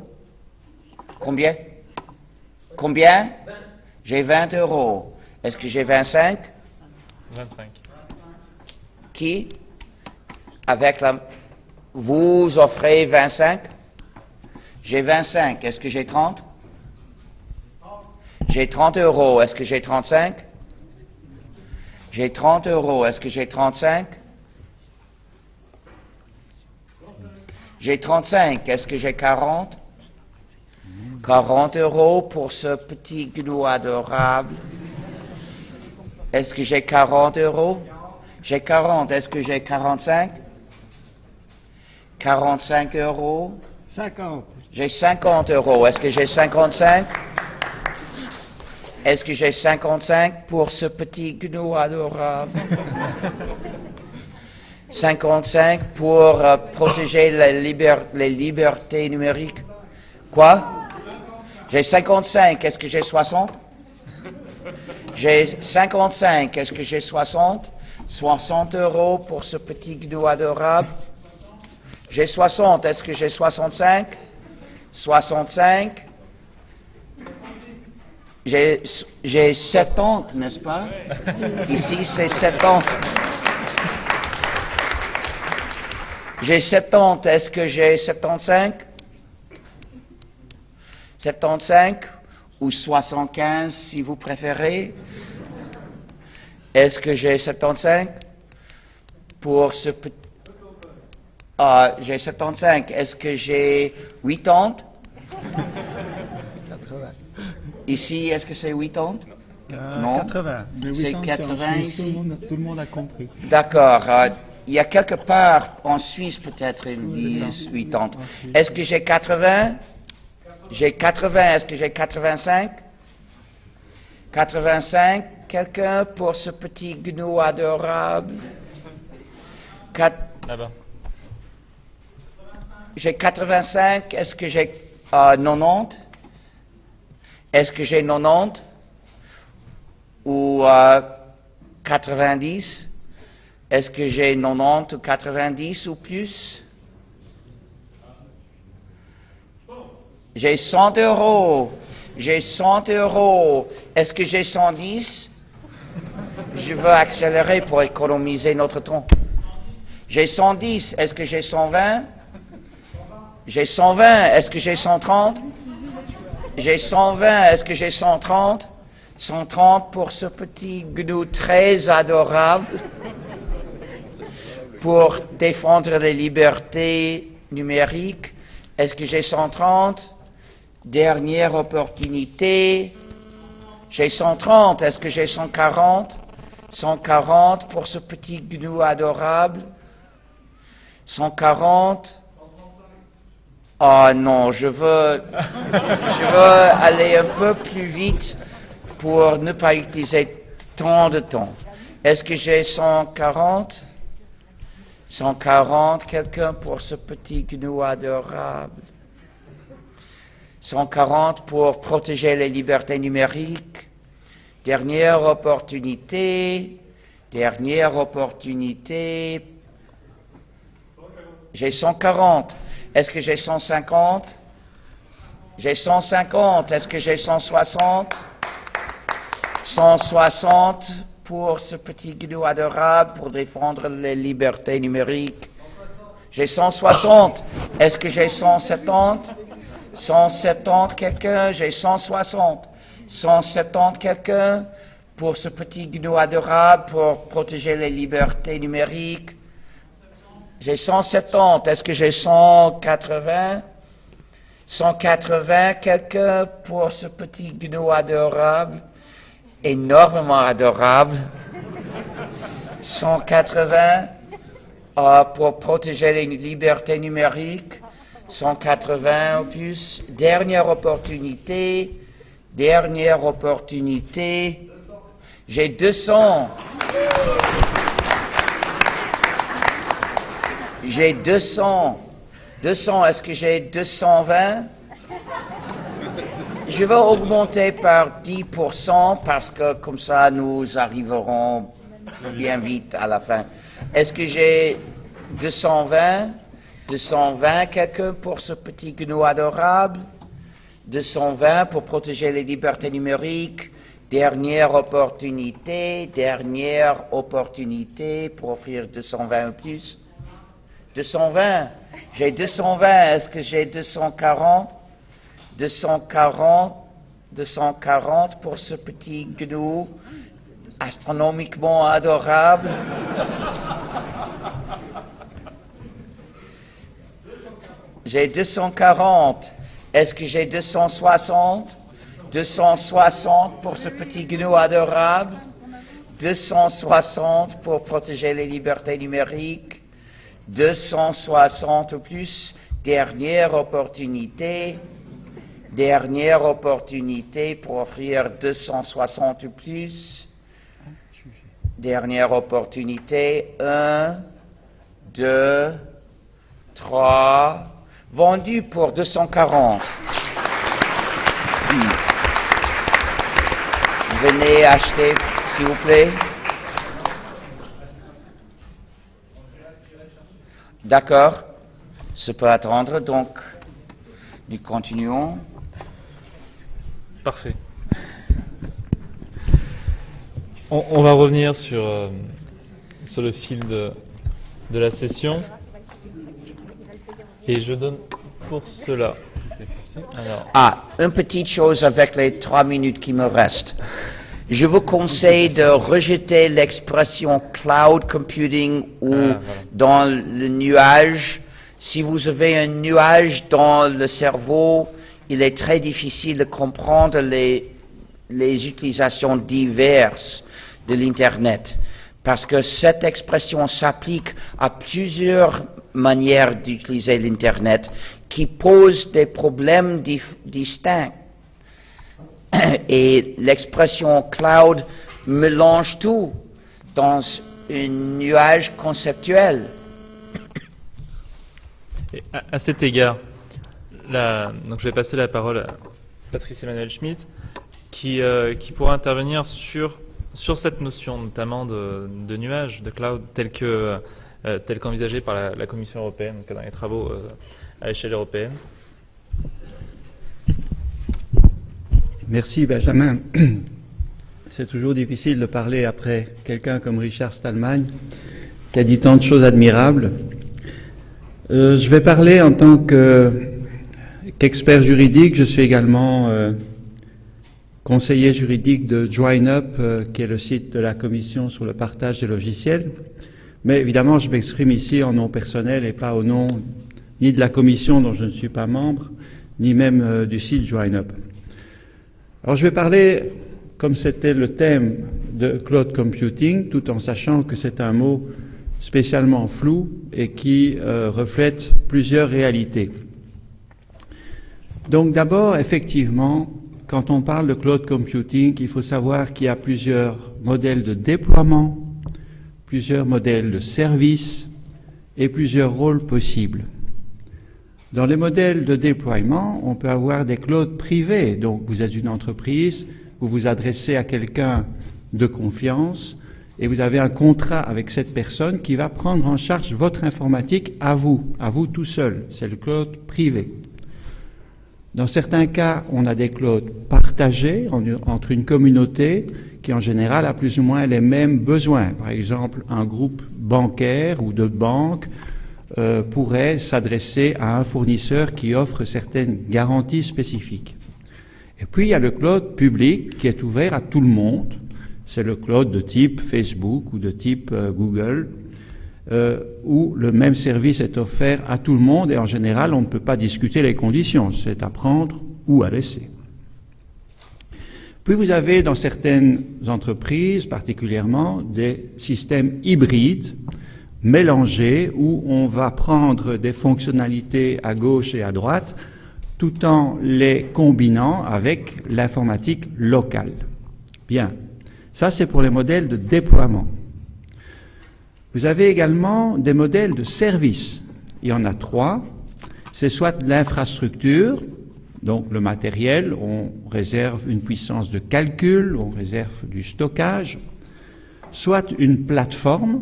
Speaker 2: Combien? Combien? J'ai 20 €. Est-ce que j'ai 25?
Speaker 1: 25.
Speaker 2: Qui? Avec la... Vous offrez 25? J'ai 25. Est-ce que j'ai 30? J'ai 30 €. Est-ce que j'ai 35? J'ai 30 €. Est-ce que j'ai 35? J'ai 35. Est-ce que j'ai 40? 40 € pour ce petit GNU adorable. Est-ce que j'ai 40 €? J'ai 40. Est-ce que j'ai 45? 45 €.
Speaker 7: 50.
Speaker 2: J'ai 50 €. Est-ce que j'ai 55? Est-ce que j'ai 55 pour ce petit GNU adorable? 55 pour protéger les libertés numériques. Quoi? J'ai 55. Est-ce que j'ai 60? J'ai 55. Est-ce que j'ai 60? 60 € pour ce petit GNU adorable. J'ai 60. Est-ce que j'ai 65? 65. J'ai 70, n'est-ce pas? Ici, c'est 70. J'ai 70. Est-ce que j'ai 75? 75 ou 75, si vous préférez. Est-ce que j'ai 75? Pour ce petit... j'ai 75. Est-ce que j'ai 80? Ici, est-ce que c'est 80? Non.
Speaker 7: 80. Mais
Speaker 2: C'est
Speaker 7: 80
Speaker 2: 80 ici.
Speaker 7: Tout le monde a compris.
Speaker 2: D'accord. Il y a quelque part en Suisse peut-être ils disent 80. Est-ce que j'ai 80? J'ai 80. Est-ce que j'ai 85? 85. Quelqu'un pour ce petit gnou adorable?
Speaker 1: Là-bas.
Speaker 2: J'ai 85. Est-ce que j'ai 90? Est-ce que j'ai 90? Ou 90? Est-ce que j'ai 90 ou 90 ou plus? J'ai 100 euros. J'ai 100 euros. Est-ce que j'ai 110? Je veux accélérer pour économiser notre temps. J'ai 110. Est-ce que j'ai 120? J'ai 120. Est-ce que j'ai 130? J'ai 120. Est-ce que j'ai 130? 130 pour ce petit gnou très adorable pour défendre les libertés numériques. Est-ce que j'ai 130? Dernière opportunité. J'ai 130. Est-ce que j'ai 140? 140 pour ce petit gnou adorable. 140. Ah non, je veux aller un peu plus vite pour ne pas utiliser tant de temps. Est-ce que j'ai 140? 140, quelqu'un pour ce petit gnou adorable. 140 pour protéger les libertés numériques. Dernière opportunité. Dernière opportunité. J'ai 140. Est-ce que j'ai 150? J'ai 150. Est-ce que j'ai 160? 160 pour ce petit gnou adorable pour défendre les libertés numériques. J'ai 160. Est-ce que j'ai 170? 170 quelqu'un? J'ai 160. 170 quelqu'un pour ce petit gnou adorable pour protéger les libertés numériques. J'ai 170. Est-ce que j'ai 180? 180 quelqu'un pour ce petit gnou adorable, énormément adorable. 180 pour protéger les libertés numériques. 180 ou plus. Dernière opportunité. Dernière opportunité. J'ai 200. J'ai 200. 200, est-ce que j'ai 220? Je vais augmenter par 10% parce que comme ça nous arriverons bien vite à la fin. Est-ce que j'ai 220? 220 quelqu'un pour ce petit gnou adorable? 220 pour protéger les libertés numériques. Dernière opportunité pour offrir 220 ou plus. 220. J'ai 220. Est-ce que j'ai 240? 240 pour ce petit gnou astronomiquement adorable. J'ai 240. Est-ce que j'ai 260? 260 pour ce petit gnou adorable. 260 pour protéger les libertés numériques. 260 ou plus. Dernière opportunité pour offrir 260 ou plus. Dernière opportunité. 1, 2, 3. Vendu pour 240. Venez acheter, s'il vous plaît. D'accord, ça peut attendre, donc nous continuons.
Speaker 1: Parfait. On va revenir sur le fil de la session. Et je donne pour cela.
Speaker 2: Alors. Une petite chose avec les 3 minutes qui me restent. Je vous conseille de rejeter l'expression cloud computing ou dans le nuage. Si vous avez un nuage dans le cerveau, il est très difficile de comprendre les les utilisations diverses de l'Internet, parce que cette expression s'applique à plusieurs manières d'utiliser l'Internet qui posent des problèmes distincts. Et l'expression cloud mélange tout dans un nuage conceptuel.
Speaker 1: Et à cet égard, donc je vais passer la parole à Patrice Emmanuel Schmitt, qui pourra intervenir sur cette notion notamment de nuage, de cloud, tel qu'envisagé par la Commission européenne dans les travaux à l'échelle européenne.
Speaker 8: Merci Benjamin. C'est toujours difficile de parler après quelqu'un comme Richard Stallman, qui a dit tant de choses admirables. Je vais parler en tant qu'expert juridique. Je suis également conseiller juridique de JoinUp, qui est le site de la Commission sur le partage des logiciels. Mais évidemment, je m'exprime ici en nom personnel et pas au nom ni de la Commission dont je ne suis pas membre, ni même du site JoinUp. Alors je vais parler, comme c'était le thème de cloud computing, tout en sachant que c'est un mot spécialement flou et qui reflète plusieurs réalités. Donc d'abord, effectivement, quand on parle de cloud computing, il faut savoir qu'il y a plusieurs modèles de déploiement, plusieurs modèles de services et plusieurs rôles possibles. Dans les modèles de déploiement, on peut avoir des clouds privés. Donc, vous êtes une entreprise, vous vous adressez à quelqu'un de confiance et vous avez un contrat avec cette personne qui va prendre en charge votre informatique à vous tout seul. C'est le cloud privé. Dans certains cas, on a des clouds partagés entre une communauté qui, en général, a plus ou moins les mêmes besoins. Par exemple, un groupe bancaire ou de banques pourrait s'adresser à un fournisseur qui offre certaines garanties spécifiques. Et puis, il y a le cloud public qui est ouvert à tout le monde. C'est le cloud de type Facebook ou de type Google, où le même service est offert à tout le monde et en général, on ne peut pas discuter les conditions. C'est à prendre ou à laisser. Puis vous avez dans certaines entreprises, particulièrement, des systèmes hybrides mélangés où on va prendre des fonctionnalités à gauche et à droite tout en les combinant avec l'informatique locale. Bien, ça c'est pour les modèles de déploiement. Vous avez également des modèles de services. Il y en a 3. C'est soit l'infrastructure, donc le matériel, on réserve une puissance de calcul, on réserve du stockage, soit une plateforme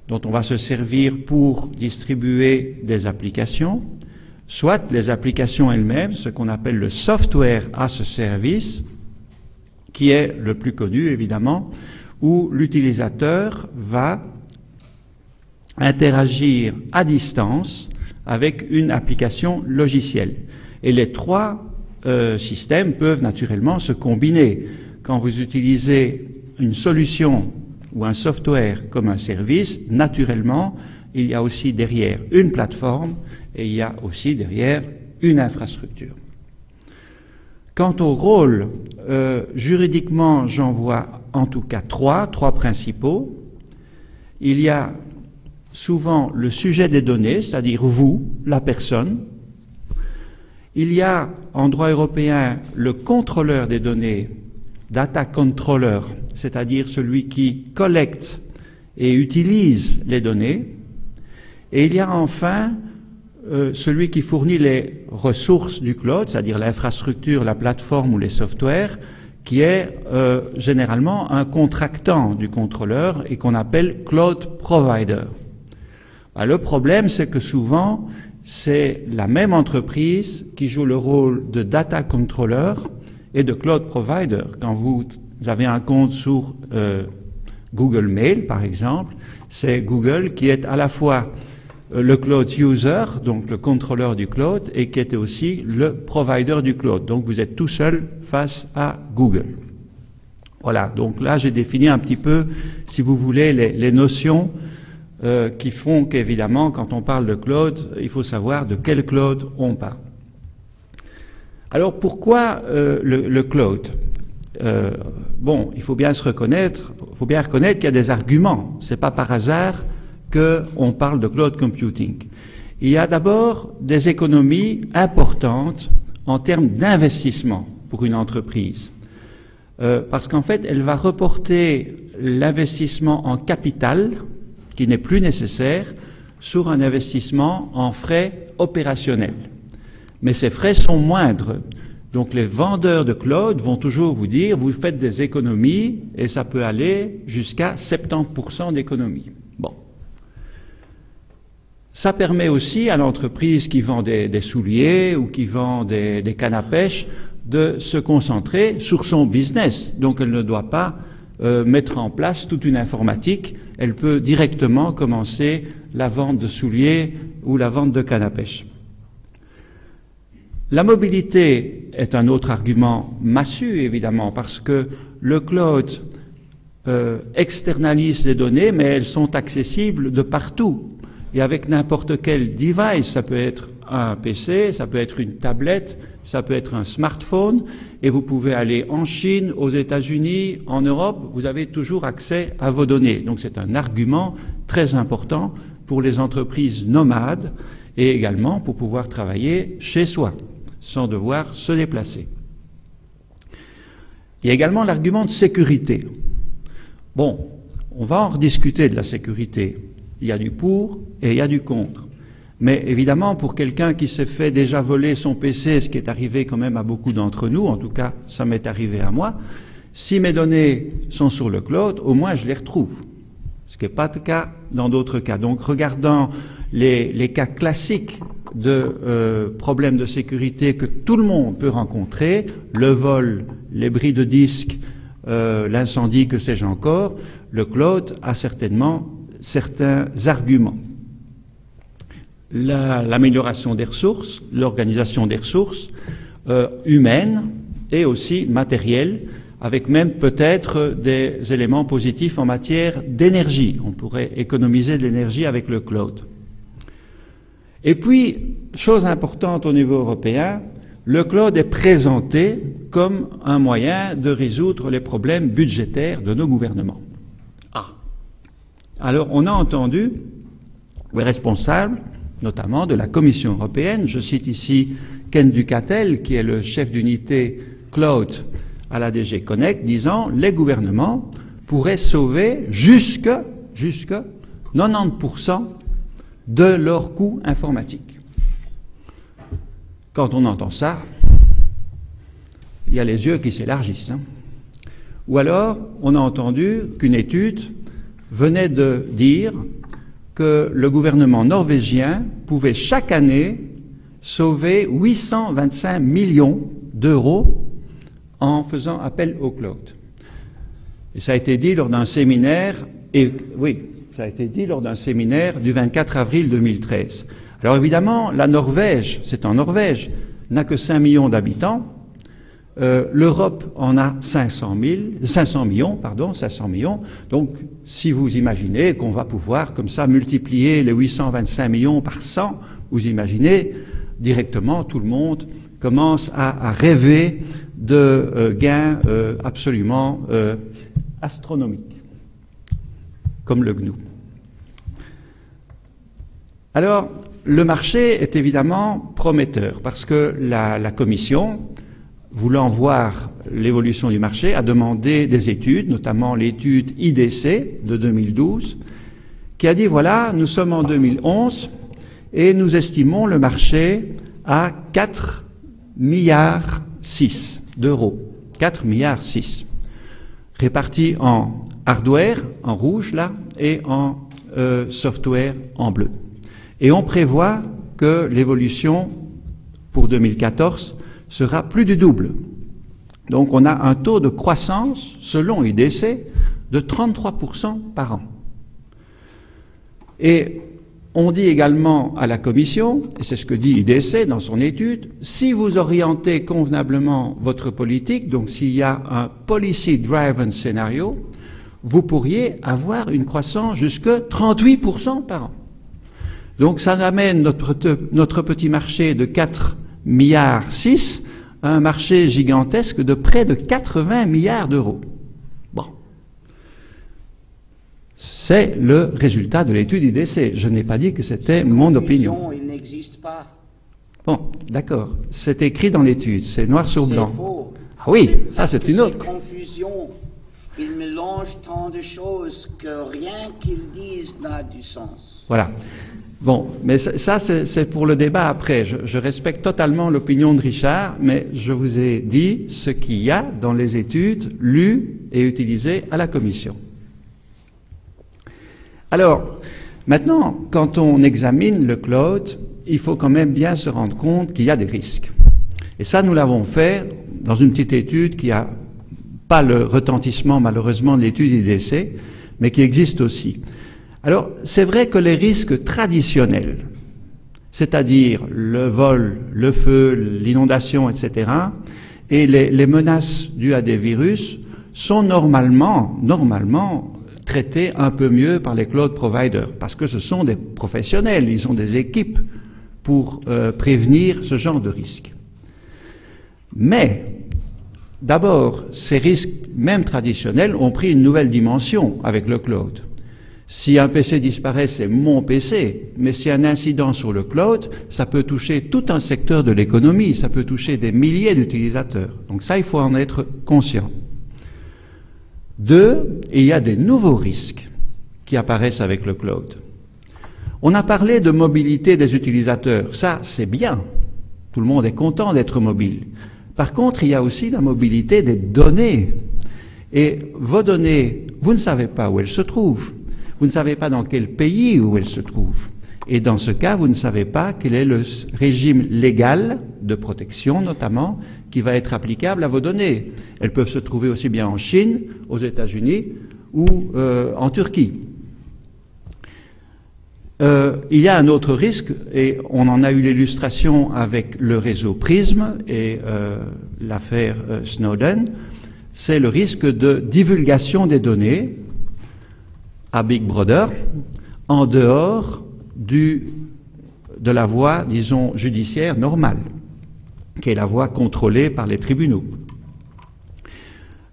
Speaker 8: dont on va se servir pour distribuer des applications, soit les applications elles-mêmes, ce qu'on appelle le software as a service, qui est le plus connu évidemment, où l'utilisateur va interagir à distance avec une application logicielle. Et les 3 systèmes peuvent naturellement se combiner. Quand vous utilisez une solution ou un software comme un service, naturellement, il y a aussi derrière une plateforme et il y a aussi derrière une infrastructure. Quant au rôle, juridiquement, j'en vois en tout cas 3 principaux. Il y a souvent le sujet des données, c'est-à-dire vous, la personne. Il y a en droit européen le contrôleur des données, data controller, c'est-à-dire celui qui collecte et utilise les données. Et il y a enfin celui qui fournit les ressources du cloud, c'est-à-dire l'infrastructure, la plateforme ou les softwares, qui est généralement un contractant du contrôleur et qu'on appelle cloud provider. Le problème, c'est que souvent, c'est la même entreprise qui joue le rôle de data controller et de cloud provider. Quand vous avez un compte sur Google Mail, par exemple, c'est Google qui est à la fois le cloud user, donc le contrôleur du cloud, et qui était aussi le provider du cloud. Donc vous êtes tout seul face à Google. Voilà, donc là j'ai défini un petit peu, si vous voulez, les notions qui font qu'évidemment, quand on parle de cloud, il faut savoir de quel cloud on parle. Alors pourquoi le cloud? bon, il faut bien reconnaître qu'il y a des arguments. C'est pas par hasard qu'on parle de cloud computing. Il y a d'abord des économies importantes en termes d'investissement pour une entreprise. Parce qu'en fait, elle va reporter l'investissement en capital, qui n'est plus nécessaire, sur un investissement en frais opérationnels. Mais ces frais sont moindres. Donc les vendeurs de cloud vont toujours vous dire, vous faites des économies, et ça peut aller jusqu'à 70% d'économies. Bon. Ça permet aussi à l'entreprise qui vend des souliers ou qui vend des cannes à pêche de se concentrer sur son business. Donc elle ne doit pas mettre en place toute une informatique. Elle peut directement commencer la vente de souliers ou la vente de cannes à pêche. La mobilité est un autre argument massu, évidemment, parce que le cloud externalise les données, mais elles sont accessibles de partout. Et avec n'importe quel device, ça peut être un PC, ça peut être une tablette, ça peut être un smartphone, et vous pouvez aller en Chine, aux États-Unis, en Europe, vous avez toujours accès à vos données. Donc c'est un argument très important pour les entreprises nomades et également pour pouvoir travailler chez soi, sans devoir se déplacer. Il y a également l'argument de sécurité. Bon, on va en rediscuter de la sécurité. Il y a du pour et il y a du contre. Mais évidemment, pour quelqu'un qui s'est fait déjà voler son PC, ce qui est arrivé quand même à beaucoup d'entre nous, en tout cas, ça m'est arrivé à moi, si mes données sont sur le cloud, au moins je les retrouve. Ce qui n'est pas le cas dans d'autres cas. Donc, regardant les cas classiques de problèmes de sécurité que tout le monde peut rencontrer, le vol, les bris de disques, l'incendie, que sais-je encore, le cloud a certainement certains arguments. L'amélioration des ressources, l'organisation des ressources humaines et aussi matérielles, avec même peut-être des éléments positifs en matière d'énergie. On pourrait économiser de l'énergie avec le cloud. Et puis, chose importante au niveau européen, le cloud est présenté comme un moyen de résoudre les problèmes budgétaires de nos gouvernements. Alors, on a entendu les responsables, notamment de la Commission européenne, je cite ici Ken Ducatel, qui est le chef d'unité cloud à la DG Connect, disant « Les gouvernements pourraient sauver jusque 90% de leurs coûts informatiques. » Quand on entend ça, il y a les yeux qui s'élargissent. Ou alors, on a entendu qu'une étude venait de dire que le gouvernement norvégien pouvait chaque année sauver 825 millions d'euros en faisant appel au cloud. Et ça a été dit lors d'un séminaire, ça a été dit lors d'un séminaire du 24 avril 2013. Alors évidemment, la Norvège, c'est en Norvège, n'a que 5 millions d'habitants. L'Europe en a 500 millions. Donc, si vous imaginez qu'on va pouvoir, comme ça, multiplier les 825 millions par 100, vous imaginez, directement, tout le monde commence à rêver de gains absolument astronomiques, comme le GNU. Alors, le marché est évidemment prometteur, parce que la Commission, voulant voir l'évolution du marché, a demandé des études, notamment l'étude IDC de 2012, qui a dit, voilà, nous sommes en 2011 et nous estimons le marché à 4,6 milliards d'euros. 4,6 milliards, répartis en hardware, en rouge là, et en software, en bleu. Et on prévoit que l'évolution pour 2014 sera plus du double. Donc on a un taux de croissance, selon IDC, de 33% par an. Et on dit également à la Commission, et c'est ce que dit IDC dans son étude, si vous orientez convenablement votre politique, donc s'il y a un policy-driven scénario, vous pourriez avoir une croissance jusque 38% par an. Donc ça amène notre petit marché de 4,6 milliards à un marché gigantesque de près de 80 milliards d'euros. Bon. C'est le résultat de l'étude IDC. Je n'ai pas dit que c'était mon opinion.
Speaker 2: Il n'existe pas.
Speaker 8: Bon, d'accord. C'est écrit dans l'étude. C'est noir sur blanc.
Speaker 2: C'est faux.
Speaker 8: Ah oui, ça c'est une autre.
Speaker 2: Confusion. Ils mélangent tant de choses que rien qu'ils disent n'a du sens.
Speaker 8: Voilà. Bon, mais ça c'est pour le débat après. Je respecte totalement l'opinion de Richard, mais je vous ai dit ce qu'il y a dans les études lues et utilisées à la Commission. Alors, maintenant, quand on examine le cloud, il faut quand même bien se rendre compte qu'il y a des risques. Et ça, nous l'avons fait dans une petite étude qui a pas le retentissement, malheureusement, de l'étude IDC, mais qui existe aussi. Alors, c'est vrai que les risques traditionnels, c'est-à-dire le vol, le feu, l'inondation, etc., et les menaces dues à des virus, sont normalement traités un peu mieux par les cloud providers, parce que ce sont des professionnels, ils ont des équipes pour prévenir ce genre de risques. Mais, d'abord, ces risques, même traditionnels, ont pris une nouvelle dimension avec le cloud. Si un PC disparaît, c'est mon PC, mais si un incident sur le cloud, ça peut toucher tout un secteur de l'économie, ça peut toucher des milliers d'utilisateurs. Donc ça, il faut en être conscient. Deux, il y a des nouveaux risques qui apparaissent avec le cloud. On a parlé de mobilité des utilisateurs. Ça, c'est bien. Tout le monde est content d'être mobile. Par contre, il y a aussi la mobilité des données. Et vos données, vous ne savez pas où elles se trouvent. Vous ne savez pas dans quel pays où elles se trouvent. Et dans ce cas, vous ne savez pas quel est le régime légal de protection, notamment, qui va être applicable à vos données. Elles peuvent se trouver aussi bien en Chine, aux États-Unis ou en Turquie. Il y a un autre risque, et on en a eu l'illustration avec le réseau PRISM et l'affaire Snowden, c'est le risque de divulgation des données à Big Brother en dehors de la voie, disons, judiciaire normale, qui est la voie contrôlée par les tribunaux.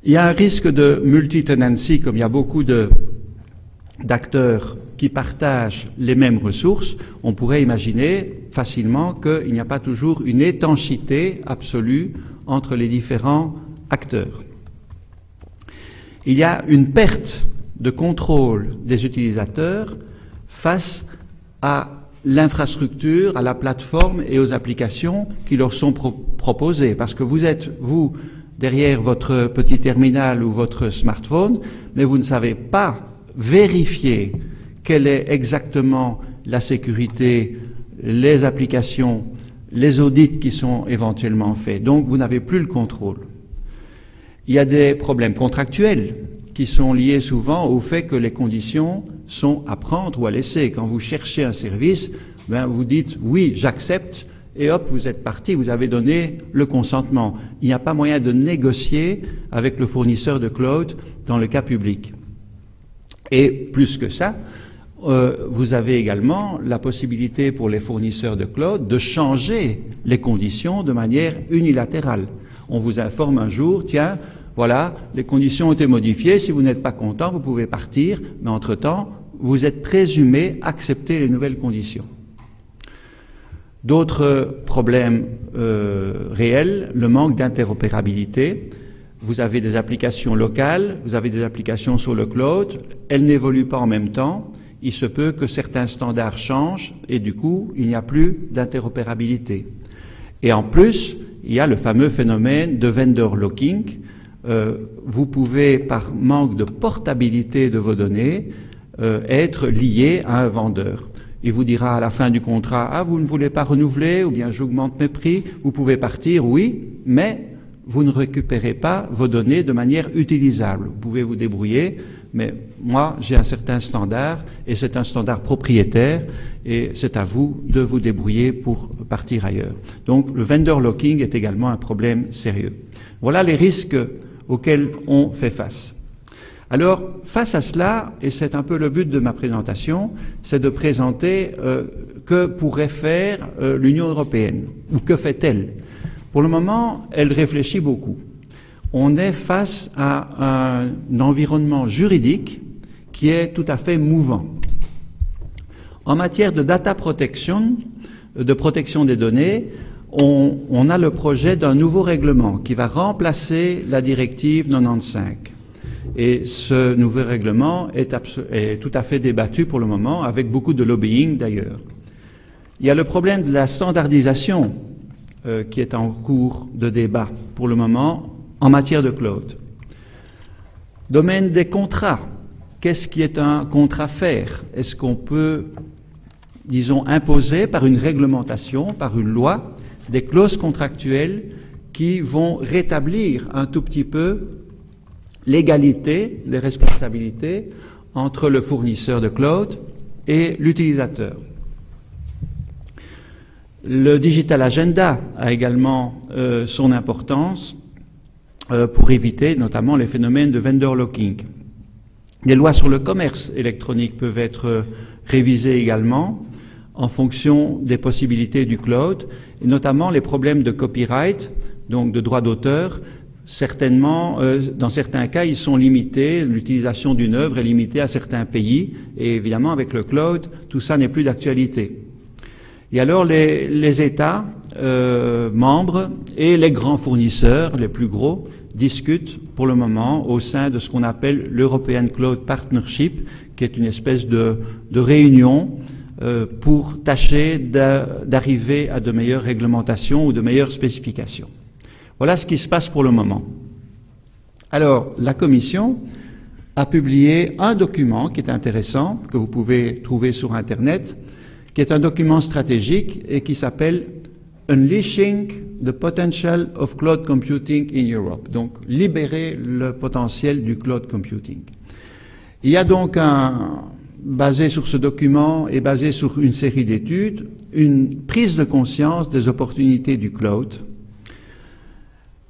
Speaker 8: Il y a un risque de multi-tenancy, comme il y a beaucoup d'acteurs qui partagent les mêmes ressources, on pourrait imaginer facilement qu'il n'y a pas toujours une étanchéité absolue entre les différents acteurs. Il y a une perte de contrôle des utilisateurs face à l'infrastructure, à la plateforme et aux applications qui leur sont proposées. Parce que vous êtes, vous, derrière votre petit terminal ou votre smartphone, mais vous ne savez pas vérifier quelle est exactement la sécurité, les applications, les audits qui sont éventuellement faits. Donc, vous n'avez plus le contrôle. Il y a des problèmes contractuels qui sont liés souvent au fait que les conditions sont à prendre ou à laisser. Quand vous cherchez un service, vous dites « oui, j'accepte » et hop, vous êtes parti, vous avez donné le consentement. Il n'y a pas moyen de négocier avec le fournisseur de cloud dans le cas public. Et plus que ça, vous avez également la possibilité pour les fournisseurs de cloud de changer les conditions de manière unilatérale. On vous informe un jour, tiens, voilà, les conditions ont été modifiées, si vous n'êtes pas content, vous pouvez partir, mais entre-temps, vous êtes présumé accepter les nouvelles conditions. D'autres problèmes réels, le manque d'interopérabilité. Vous avez des applications locales, vous avez des applications sur le cloud, elles n'évoluent pas en même temps. Il se peut que certains standards changent et du coup, il n'y a plus d'interopérabilité. Et en plus, il y a le fameux phénomène de vendor locking. Vous pouvez, par manque de portabilité de vos données, être lié à un vendeur. Il vous dira à la fin du contrat, ah, vous ne voulez pas renouveler, ou bien j'augmente mes prix, vous pouvez partir, oui, mais vous ne récupérez pas vos données de manière utilisable. Vous pouvez vous débrouiller, mais moi, j'ai un certain standard, et c'est un standard propriétaire, et c'est à vous de vous débrouiller pour partir ailleurs. Donc, le vendor locking est également un problème sérieux. Voilà les risques auxquels on fait face. Alors, face à cela, et c'est un peu le but de ma présentation, c'est de présenter que pourrait faire l'Union européenne, ou que fait-elle. Pour le moment, elle réfléchit beaucoup. On est face à un environnement juridique qui est tout à fait mouvant. En matière de data protection, de protection des données, on a le projet d'un nouveau règlement qui va remplacer la directive 95. Et ce nouveau règlement est tout à fait débattu pour le moment, avec beaucoup de lobbying d'ailleurs. Il y a le problème de la standardisation qui est en cours de débat pour le moment en matière de cloud. Domaine des contrats. Qu'est-ce qui est un contrat faire? Est-ce qu'on peut, disons, imposer par une réglementation, par une loi, des clauses contractuelles qui vont rétablir un tout petit peu l'égalité des responsabilités entre le fournisseur de cloud et l'utilisateur? Le Digital Agenda a également son importance pour éviter notamment les phénomènes de vendor locking. Les lois sur le commerce électronique peuvent être révisées également en fonction des possibilités du cloud, et notamment les problèmes de copyright, donc de droit d'auteur. Certainement, dans certains cas, ils sont limités, l'utilisation d'une œuvre est limitée à certains pays, et évidemment, avec le cloud, tout ça n'est plus d'actualité. Et alors, les États membres et les grands fournisseurs, les plus gros, discutent pour le moment au sein de ce qu'on appelle l'European Cloud Partnership, qui est une espèce de réunion pour tâcher d'arriver à de meilleures réglementations ou de meilleures spécifications. Voilà ce qui se passe pour le moment. Alors, la Commission a publié un document qui est intéressant, que vous pouvez trouver sur Internet, qui est un document stratégique et qui s'appelle Unleashing the Potential of Cloud Computing in Europe. Donc, libérer le potentiel du cloud computing. Il y a donc basé sur ce document et basé sur une série d'études, une prise de conscience des opportunités du cloud.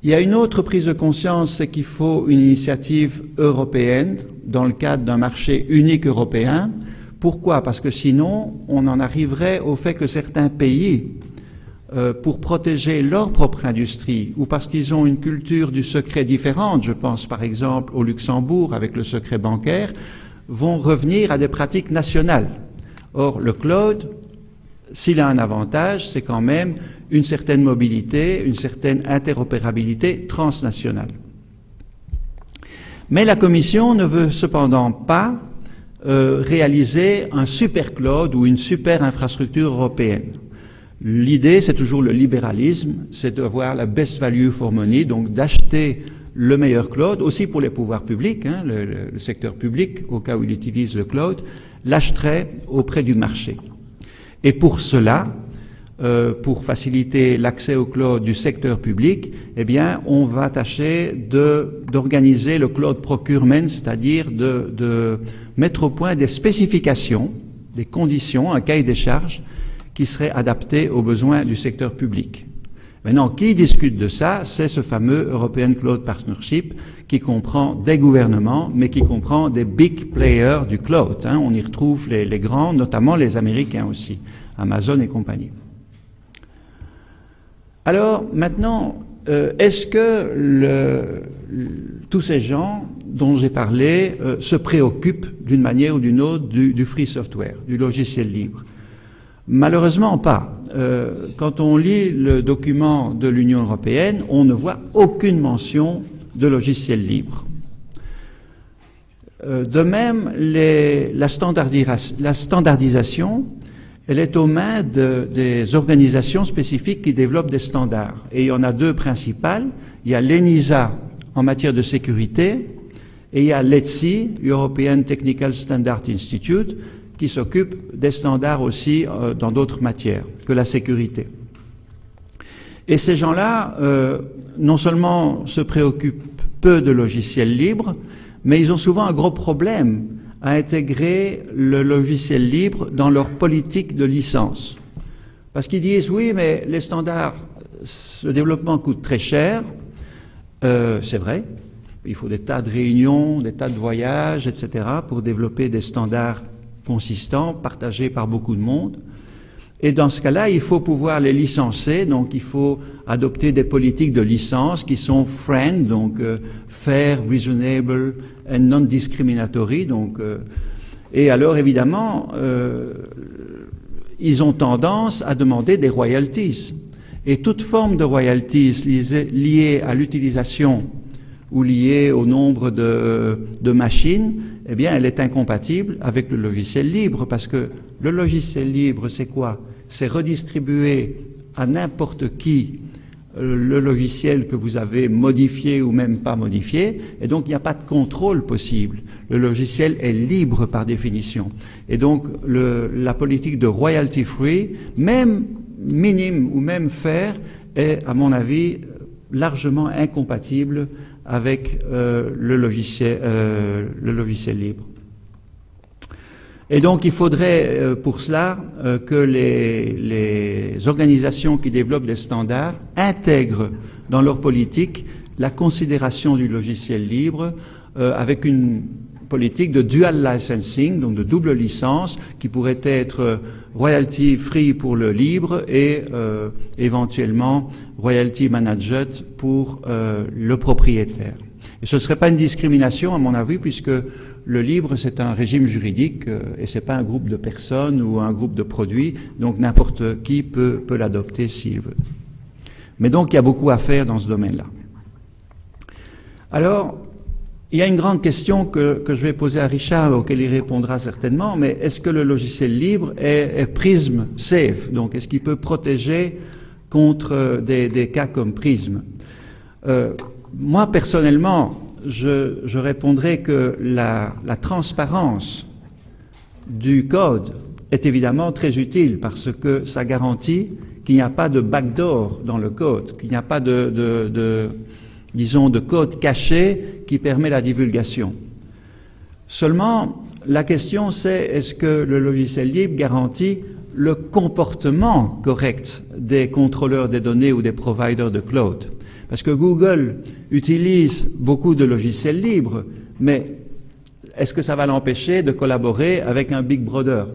Speaker 8: Il y a une autre prise de conscience, c'est qu'il faut une initiative européenne dans le cadre d'un marché unique européen. Pourquoi? Parce que sinon, on en arriverait au fait que certains pays, pour protéger leur propre industrie, ou parce qu'ils ont une culture du secret différente, je pense par exemple au Luxembourg avec le secret bancaire, vont revenir à des pratiques nationales. Or, le cloud, s'il a un avantage, c'est quand même une certaine mobilité, une certaine interopérabilité transnationale. Mais la Commission ne veut cependant pas réaliser un super cloud ou une super infrastructure européenne. L'idée, c'est toujours le libéralisme, c'est d'avoir la best value for money, donc d'acheter le meilleur cloud, aussi pour les pouvoirs publics, hein, le secteur public, au cas où il utilise le cloud, l'achèterait auprès du marché. Et pour cela, pour faciliter l'accès au cloud du secteur public, eh bien, on va tâcher d'organiser le cloud procurement, c'est-à-dire de mettre au point des spécifications, des conditions, un cahier des charges qui serait adapté aux besoins du secteur public. Maintenant, qui discute de ça? C'est ce fameux European Cloud Partnership qui comprend des gouvernements, mais qui comprend des big players du cloud. Hein. On y retrouve les grands, notamment les Américains aussi, Amazon et compagnie. Alors, maintenant, est-ce que tous ces gens dont j'ai parlé se préoccupent d'une manière ou d'une autre du free software, du logiciel libre? Malheureusement pas. Quand on lit le document de l'Union européenne, on ne voit aucune mention de logiciel libre. De même, la standardisation, elle est aux mains des organisations spécifiques qui développent des standards. Et il y en a deux principales. Il y a l'ENISA en matière de sécurité et il y a l'ETSI, European Technical Standard Institute, qui s'occupe des standards aussi dans d'autres matières que la sécurité. Et ces gens-là, non seulement se préoccupent peu de logiciels libres, mais ils ont souvent un gros problème à intégrer le logiciel libre dans leur politique de licence. Parce qu'ils disent, oui, mais les standards, le développement coûte très cher, c'est vrai, il faut des tas de réunions, des tas de voyages, etc., pour développer des standards consistants, partagés par beaucoup de monde. Et dans ce cas-là, il faut pouvoir les licencer, donc il faut adopter des politiques de licence qui sont friend, donc fair, reasonable and non-discriminatory. Donc, et alors évidemment, ils ont tendance à demander des royalties. Et toute forme de royalties liée à l'utilisation ou liée au nombre de machines, eh bien, elle est incompatible avec le logiciel libre, parce que le logiciel libre, c'est quoi? C'est redistribuer à n'importe qui le logiciel que vous avez modifié ou même pas modifié, et donc il n'y a pas de contrôle possible. Le logiciel est libre par définition. Et donc la politique de royalty free, même minime ou même fair, est, à mon avis, largement incompatible avec le logiciel libre. Et donc il faudrait pour cela que les organisations qui développent des standards intègrent dans leur politique la considération du logiciel libre avec une politique de dual licensing, donc de double licence, qui pourrait être royalty free pour le libre et éventuellement royalty managed pour le propriétaire. Et ce ne serait pas une discrimination à mon avis, puisque le libre c'est un régime juridique et c'est pas un groupe de personnes ou un groupe de produits, donc n'importe qui peut l'adopter s'il veut. Mais donc il y a beaucoup à faire dans ce domaine-là. Alors, il y a une grande question que je vais poser à Richard, auquel il répondra certainement, mais est-ce que le logiciel libre est Prism safe? Donc est-ce qu'il peut protéger contre des cas comme Prism? Moi, personnellement, je répondrai que la transparence du code est évidemment très utile, parce que ça garantit qu'il n'y a pas de backdoor dans le code, qu'il n'y a pas disons, de code caché qui permet la divulgation. Seulement, la question c'est, est-ce que le logiciel libre garantit le comportement correct des contrôleurs des données ou des providers de cloud? Parce que Google utilise beaucoup de logiciels libres, mais est-ce que ça va l'empêcher de collaborer avec un Big Brother?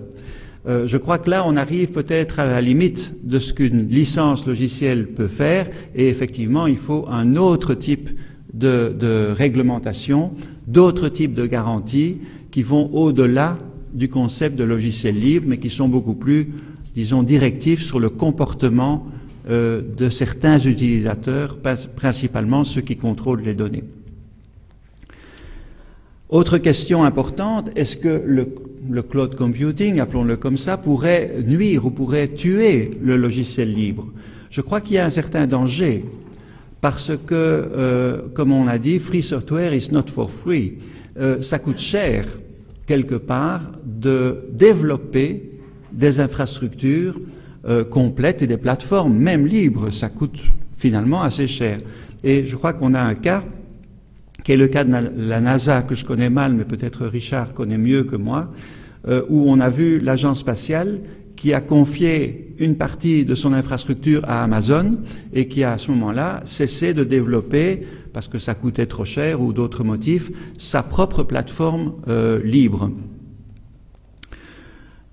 Speaker 8: Je crois que là, on arrive peut-être à la limite de ce qu'une licence logicielle peut faire, et effectivement, il faut un autre type de réglementation, d'autres types de garanties qui vont au-delà du concept de logiciel libre, mais qui sont beaucoup plus, disons, directifs sur le comportement de certains utilisateurs, principalement ceux qui contrôlent les données. Autre question importante, est-ce que le cloud computing, appelons-le comme ça, pourrait nuire ou pourrait tuer le logiciel libre? Je crois qu'il y a un certain danger, parce que, comme on a dit, free software is not for free. Ça coûte cher, quelque part, de développer des infrastructures complètes et des plateformes, même libres. Ça coûte finalement assez cher. Et je crois qu'on a un cas qui est le cas de la NASA, que je connais mal, mais peut-être Richard connaît mieux que moi, où on a vu l'agence spatiale qui a confié une partie de son infrastructure à Amazon et qui a à ce moment-là cessé de développer, parce que ça coûtait trop cher ou d'autres motifs, sa propre plateforme libre.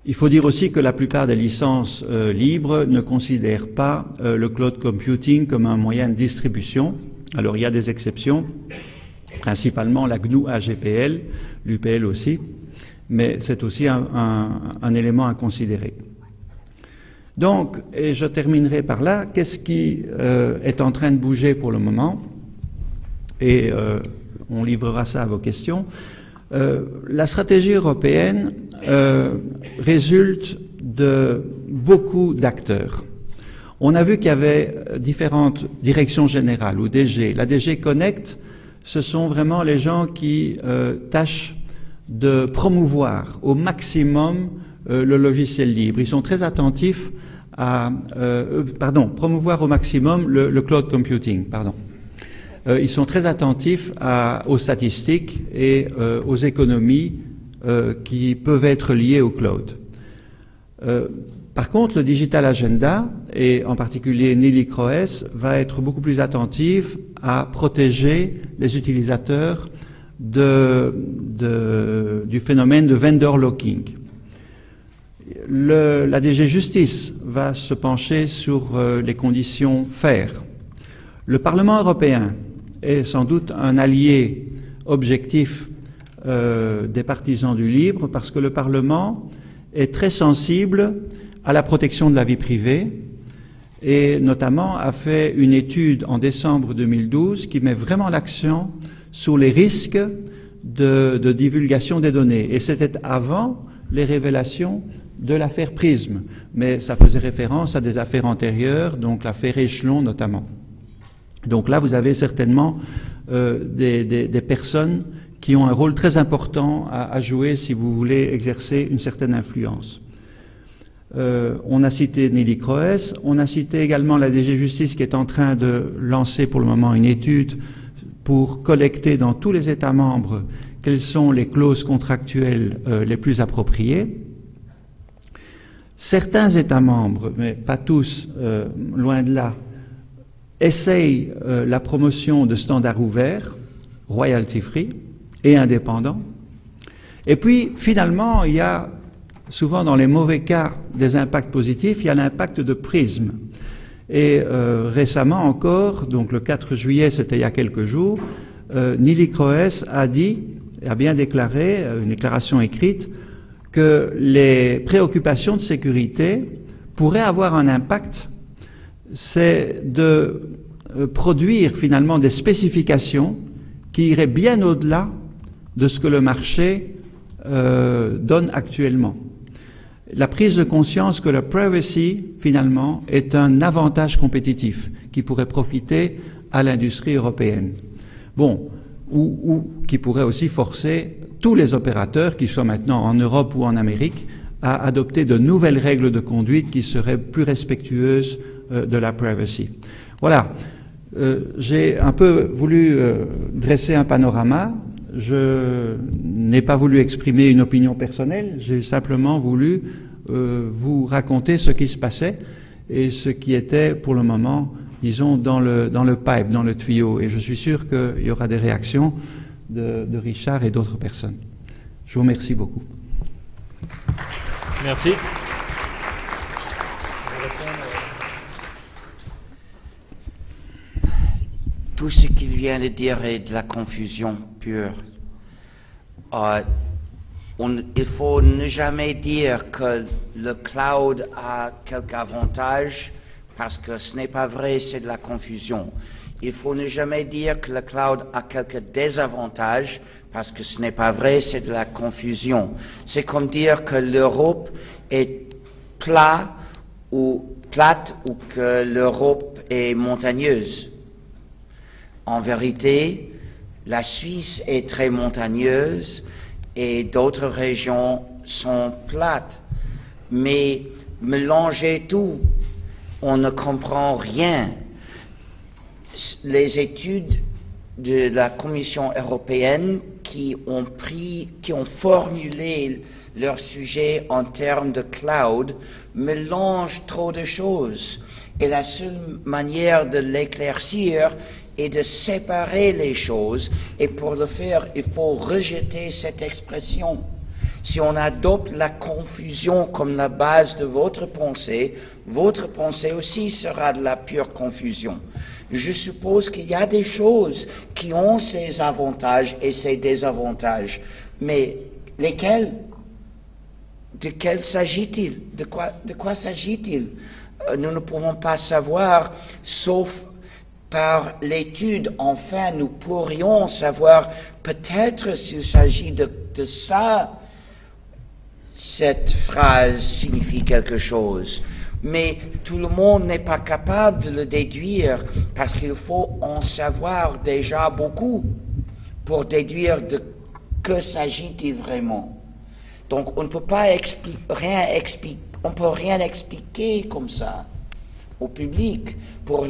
Speaker 8: Il faut dire aussi que la plupart des licences libres ne considèrent pas le cloud computing comme un moyen de distribution. Alors il y a des exceptions, principalement la GNU AGPL, l'UPL aussi, mais c'est aussi un élément à considérer. Donc, et je terminerai par là, qu'est-ce qui est en train de bouger pour le moment? Et on livrera ça à vos questions. La stratégie européenne résulte de beaucoup d'acteurs. On a vu qu'il y avait différentes directions générales ou DG. La DG Connect, ce sont vraiment les gens qui tâchent de promouvoir au maximum le logiciel libre. Ils sont très attentifs à promouvoir au maximum le cloud computing. Ils sont très attentifs aux statistiques et aux économies qui peuvent être liées au cloud. Par contre, le Digital Agenda, et en particulier Neelie Kroes, va être beaucoup plus attentif à protéger les utilisateurs du phénomène de vendor locking. la DG Justice va se pencher sur les conditions faire. Le Parlement européen est sans doute un allié objectif des partisans du libre parce que le Parlement est très sensible à la protection de la vie privée et notamment a fait une étude en décembre 2012 qui met vraiment l'accent sur les risques de divulgation des données. Et c'était avant les révélations de l'affaire Prism, mais ça faisait référence à des affaires antérieures, donc l'affaire Échelon notamment. Donc là, vous avez certainement des personnes qui ont un rôle très important à jouer si vous voulez exercer une certaine influence. On a cité Neelie Kroes, on a cité également la DG Justice qui est en train de lancer pour le moment une étude pour collecter dans tous les États membres quelles sont les clauses contractuelles les plus appropriées. Certains États membres, mais pas tous, loin de là, essayent la promotion de standards ouverts, royalty free et indépendants. Et puis, finalement, il y a souvent dans les mauvais cas des impacts positifs, il y a l'impact de Prism. Et récemment encore, donc le 4 juillet, c'était il y a quelques jours, Neelie Kroes a dit, a bien déclaré, une déclaration écrite, que les préoccupations de sécurité pourraient avoir un impact, c'est de produire finalement des spécifications qui iraient bien au-delà de ce que le marché donne actuellement. La prise de conscience que le privacy, finalement, est un avantage compétitif qui pourrait profiter à l'industrie européenne. Bon, ou qui pourrait aussi forcer tous les opérateurs, qu'ils soient maintenant en Europe ou en Amérique, à adopter de nouvelles règles de conduite qui seraient plus respectueuses de la privacy. Voilà. J'ai un peu voulu dresser un panorama. Je n'ai pas voulu exprimer une opinion personnelle, j'ai simplement voulu vous raconter ce qui se passait et ce qui était pour le moment, disons, dans le pipe, dans le tuyau. Et je suis sûr qu'il y aura des réactions de Richard et d'autres personnes. Je vous remercie beaucoup.
Speaker 4: Merci.
Speaker 2: Tout ce qu'il vient de dire est de la confusion pure. Il faut ne jamais dire que le cloud a quelque avantage parce que ce n'est pas vrai, c'est de la confusion. Il faut ne jamais dire que le cloud a quelques désavantages parce que ce n'est pas vrai, c'est de la confusion. C'est comme dire que l'Europe est plate ou que l'Europe est montagneuse. En vérité, la Suisse est très montagneuse et d'autres régions sont plates. Mais mélanger tout, on ne comprend rien. Les études de la Commission européenne qui ont formulé leur sujet en termes de cloud mélangent trop de choses. Et la seule manière de l'éclaircir et de séparer les choses. Et pour le faire, il faut rejeter cette expression. Si on adopte la confusion comme la base de votre pensée aussi sera de la pure confusion. Je suppose qu'il y a des choses qui ont ces avantages et ces désavantages. Mais lesquels? De quels s'agit-il? De quoi s'agit-il? Nous ne pouvons pas savoir, sauf par l'étude. Enfin, nous pourrions savoir peut-être s'il s'agit de ça. Cette phrase signifie quelque chose. Mais tout le monde n'est pas capable de le déduire parce qu'il faut en savoir déjà beaucoup pour déduire de que s'agit-il vraiment. Donc on ne peut pas rien expliquer comme ça au public, pour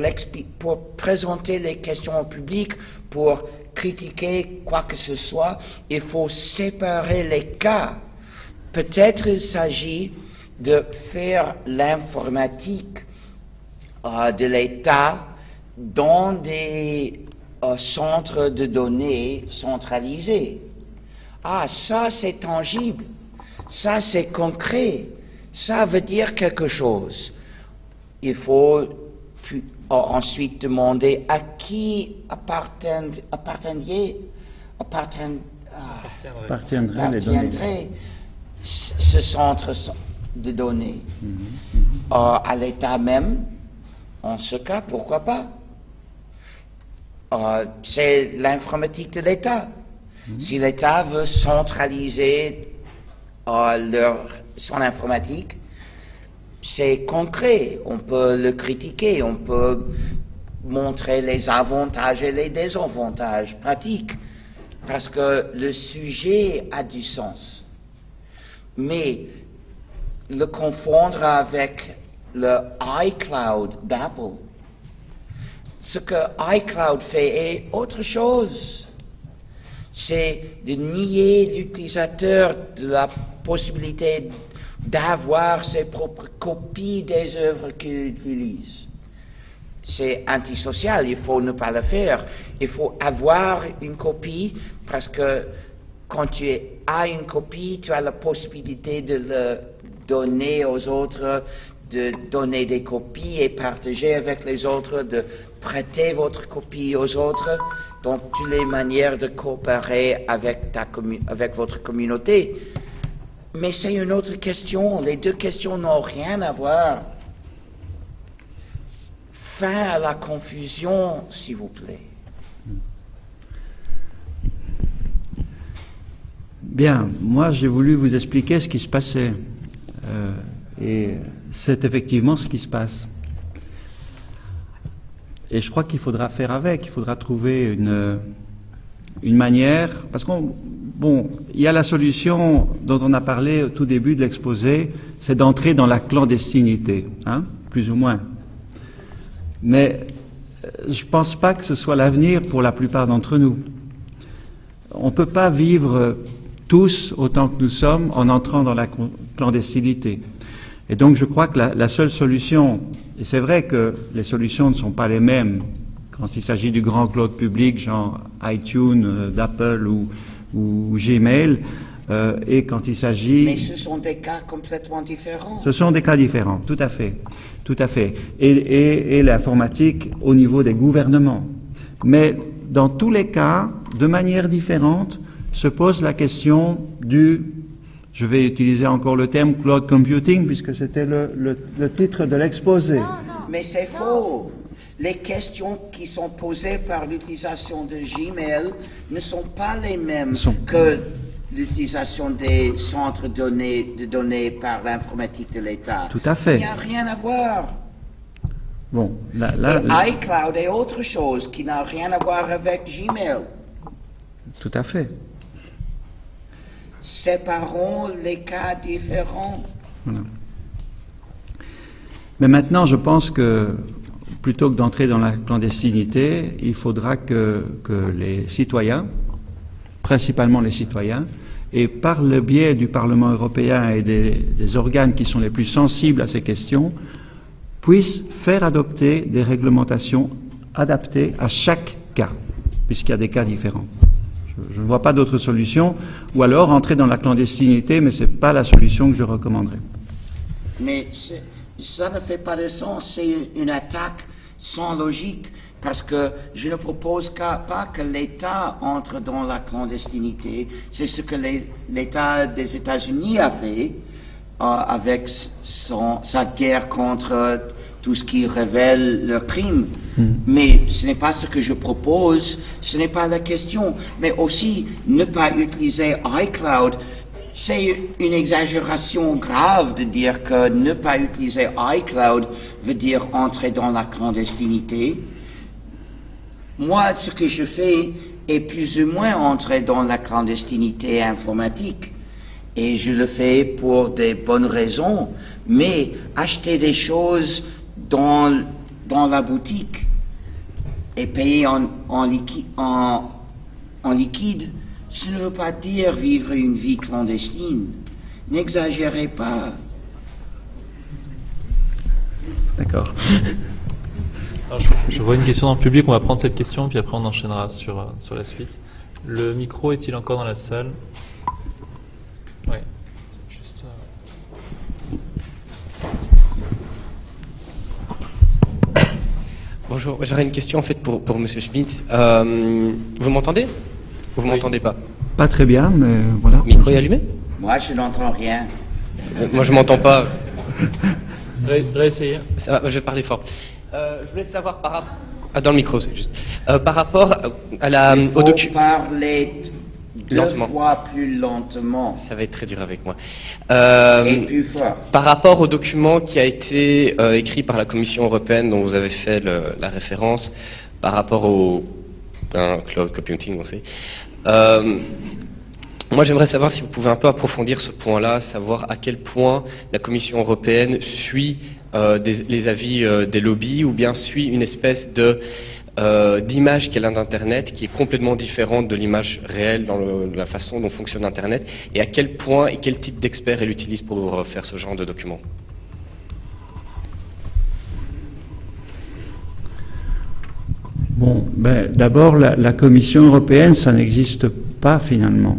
Speaker 2: présenter les questions au public, pour critiquer quoi que ce soit. Il faut séparer les cas. Peut-être il s'agit de faire l'informatique de l'État dans des centres de données centralisés. Ah, ça c'est tangible, ça c'est concret, ça veut dire quelque chose. Il faut ensuite demander à qui appartiendrait ce centre de données. À l'État même, en ce cas, pourquoi pas? C'est l'informatique de l'État. Si l'État veut centraliser son informatique, c'est concret. On peut le critiquer, on peut montrer les avantages et les désavantages pratiques, parce que le sujet a du sens. Mais le confondre avec le iCloud d'Apple, ce que iCloud fait est autre chose. C'est de nier l'utilisateur de la possibilité d'avoir ses propres copies des œuvres qu'il utilise. C'est antisocial, il faut ne pas le faire. Il faut avoir une copie parce que quand tu as une copie, tu as la possibilité de le donner aux autres, de donner des copies et partager avec les autres, de prêter votre copie aux autres. Donc, toutes les manières de coopérer avec votre communauté. Mais c'est une autre question. Les deux questions n'ont rien à voir. Fin à la confusion, s'il vous plaît.
Speaker 8: Bien, moi j'ai voulu vous expliquer ce qui se passait. Et c'est effectivement ce qui se passe. Et je crois qu'il faudra faire avec, il faudra trouver une manière, parce il y a la solution dont on a parlé au tout début de l'exposé, c'est d'entrer dans la clandestinité, plus ou moins. Mais je ne pense pas que ce soit l'avenir pour la plupart d'entre nous. On ne peut pas vivre tous autant que nous sommes en entrant dans la clandestinité. Et donc je crois que la seule solution, et c'est vrai que les solutions ne sont pas les mêmes quand il s'agit du grand cloud public, genre iTunes, d'Apple ou Gmail, et quand il s'agit...
Speaker 2: Mais ce sont des cas complètement différents.
Speaker 8: Ce sont des cas différents, tout à fait. Tout à fait. Et l'informatique au niveau des gouvernements. Mais dans tous les cas, de manière différente, se pose la question je vais utiliser encore le terme cloud computing, puisque c'était le titre de l'exposé.
Speaker 2: Mais c'est faux. Les questions qui sont posées par l'utilisation de Gmail ne sont pas les mêmes que l'utilisation des centres de données par l'informatique de l'État.
Speaker 8: Tout à fait.
Speaker 2: Il n'y a rien à voir.
Speaker 8: Bon,
Speaker 2: iCloud est autre chose qui n'a rien à voir avec Gmail.
Speaker 8: Tout à fait.
Speaker 2: Séparons les cas différents.
Speaker 8: Voilà. Mais maintenant, je pense que plutôt que d'entrer dans la clandestinité, il faudra que les citoyens, principalement les citoyens, et par le biais du Parlement européen et des organes qui sont les plus sensibles à ces questions, puissent faire adopter des réglementations adaptées à chaque cas, puisqu'il y a des cas différents. Je ne vois pas d'autre solution, ou alors entrer dans la clandestinité, mais ce n'est pas la solution que je recommanderais.
Speaker 2: Mais ça ne fait pas de sens, c'est une attaque sans logique, parce que je ne propose pas que l'État entre dans la clandestinité. C'est ce que l'État des États-Unis a fait avec sa guerre contre tout ce qui révèle leurs crimes. Mais ce n'est pas ce que je propose, ce n'est pas la question. Mais aussi, ne pas utiliser iCloud, c'est une exagération grave de dire que ne pas utiliser iCloud veut dire entrer dans la clandestinité. Moi, ce que je fais est plus ou moins entrer dans la clandestinité informatique. Et je le fais pour des bonnes raisons. Mais acheter des choses dans la boutique et payer en liquide, ce ne veut pas dire vivre une vie clandestine. N'exagérez pas.
Speaker 8: D'accord.
Speaker 1: Alors, je vois une question dans le public, on va prendre cette question, puis après on enchaînera sur la suite. Le micro est-il encore dans la salle? Oui. Juste...
Speaker 9: Bonjour, j'aurais une question en fait pour Monsieur Schmitz. Vous m'entendez? Vous m'entendez pas?
Speaker 8: Pas très bien, mais voilà.
Speaker 9: Micro est allumé?
Speaker 2: Moi, je n'entends rien.
Speaker 9: Moi je m'entends pas.
Speaker 1: Réessayez.
Speaker 9: Ça va, je vais parler fort. Je voulais savoir par rapport... Ah, dans le micro, c'est juste. Par rapport à la...
Speaker 2: Il faut
Speaker 9: au document...
Speaker 2: parler deux
Speaker 9: Lentement.
Speaker 2: fois plus lentement
Speaker 9: Ça va être très dur avec moi.
Speaker 2: et plus fort.
Speaker 9: Par rapport au document qui a été écrit par la Commission européenne dont vous avez fait la référence, par rapport au cloud computing, on sait. Moi, j'aimerais savoir si vous pouvez un peu approfondir ce point-là, savoir à quel point la Commission européenne suit les avis des lobbies ou bien suit une espèce d'image qu'elle a d'Internet qui est complètement différente de l'image réelle dans la façon dont fonctionne Internet, et à quel point et quel type d'experts elle utilise pour faire ce genre de documents.
Speaker 8: Bon, ben, d'abord, la Commission européenne, ça n'existe pas finalement.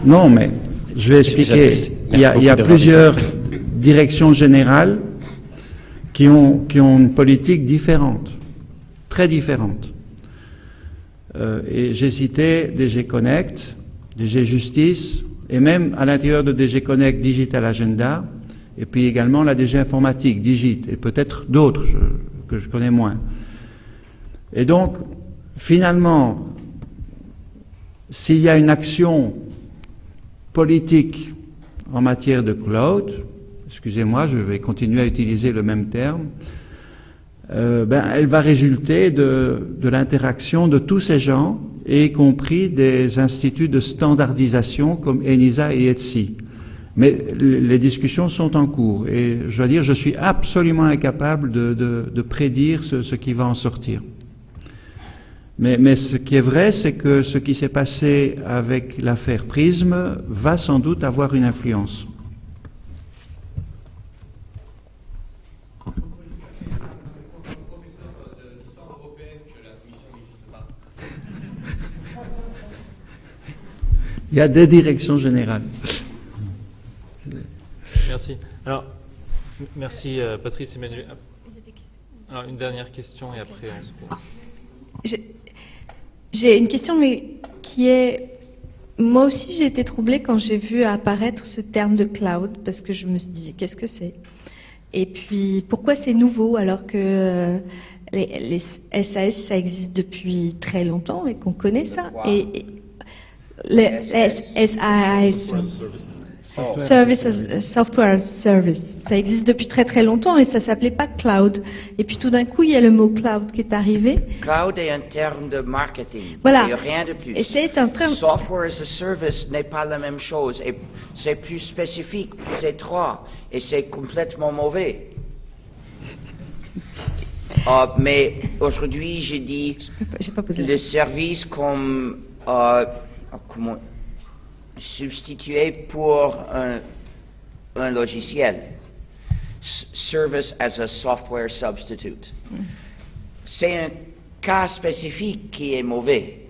Speaker 8: Non, mais je vais expliquer. Il y a plusieurs directions générales qui ont une politique différente, très différente. Et j'ai cité DG Connect, DG Justice, et même à l'intérieur de DG Connect, Digital Agenda, et puis également la DG Informatique, Digit, et peut-être d'autres que je connais moins. Et donc, finalement, s'il y a une action politique en matière de cloud, excusez-moi, je vais continuer à utiliser le même terme, elle va résulter de l'interaction de tous ces gens, y compris des instituts de standardisation comme ENISA et ETSI. Mais les discussions sont en cours et je dois dire, je suis absolument incapable de prédire ce qui va en sortir. Mais ce qui est vrai, c'est que ce qui s'est passé avec l'affaire Prism va sans doute avoir une influence. Il y a des directions générales.
Speaker 1: Merci. Alors, merci Patrice Emmanuel. Alors, une dernière question et après on se...
Speaker 10: J'ai une question, mais qui est... Moi aussi, j'ai été troublée quand j'ai vu apparaître ce terme de cloud, parce que je me suis dit, qu'est-ce que c'est? Et puis, pourquoi c'est nouveau alors que les SAS, ça existe depuis très longtemps et qu'on connaît ça? Et les SAS, Software Service, ça existe depuis très très longtemps et ça s'appelait pas cloud. Et puis tout d'un coup, il y a le mot cloud qui est arrivé.
Speaker 2: Cloud est un terme de marketing.
Speaker 10: Voilà.
Speaker 2: Il n'y a rien de plus.
Speaker 10: Et c'est un terme...
Speaker 2: Software as a service n'est pas la même chose. Et c'est plus spécifique, plus étroit. Et c'est complètement mauvais. Mais aujourd'hui, j'ai dit le service comme comment substituer pour un logiciel. Service as a software substitute. C'est un cas spécifique qui est mauvais.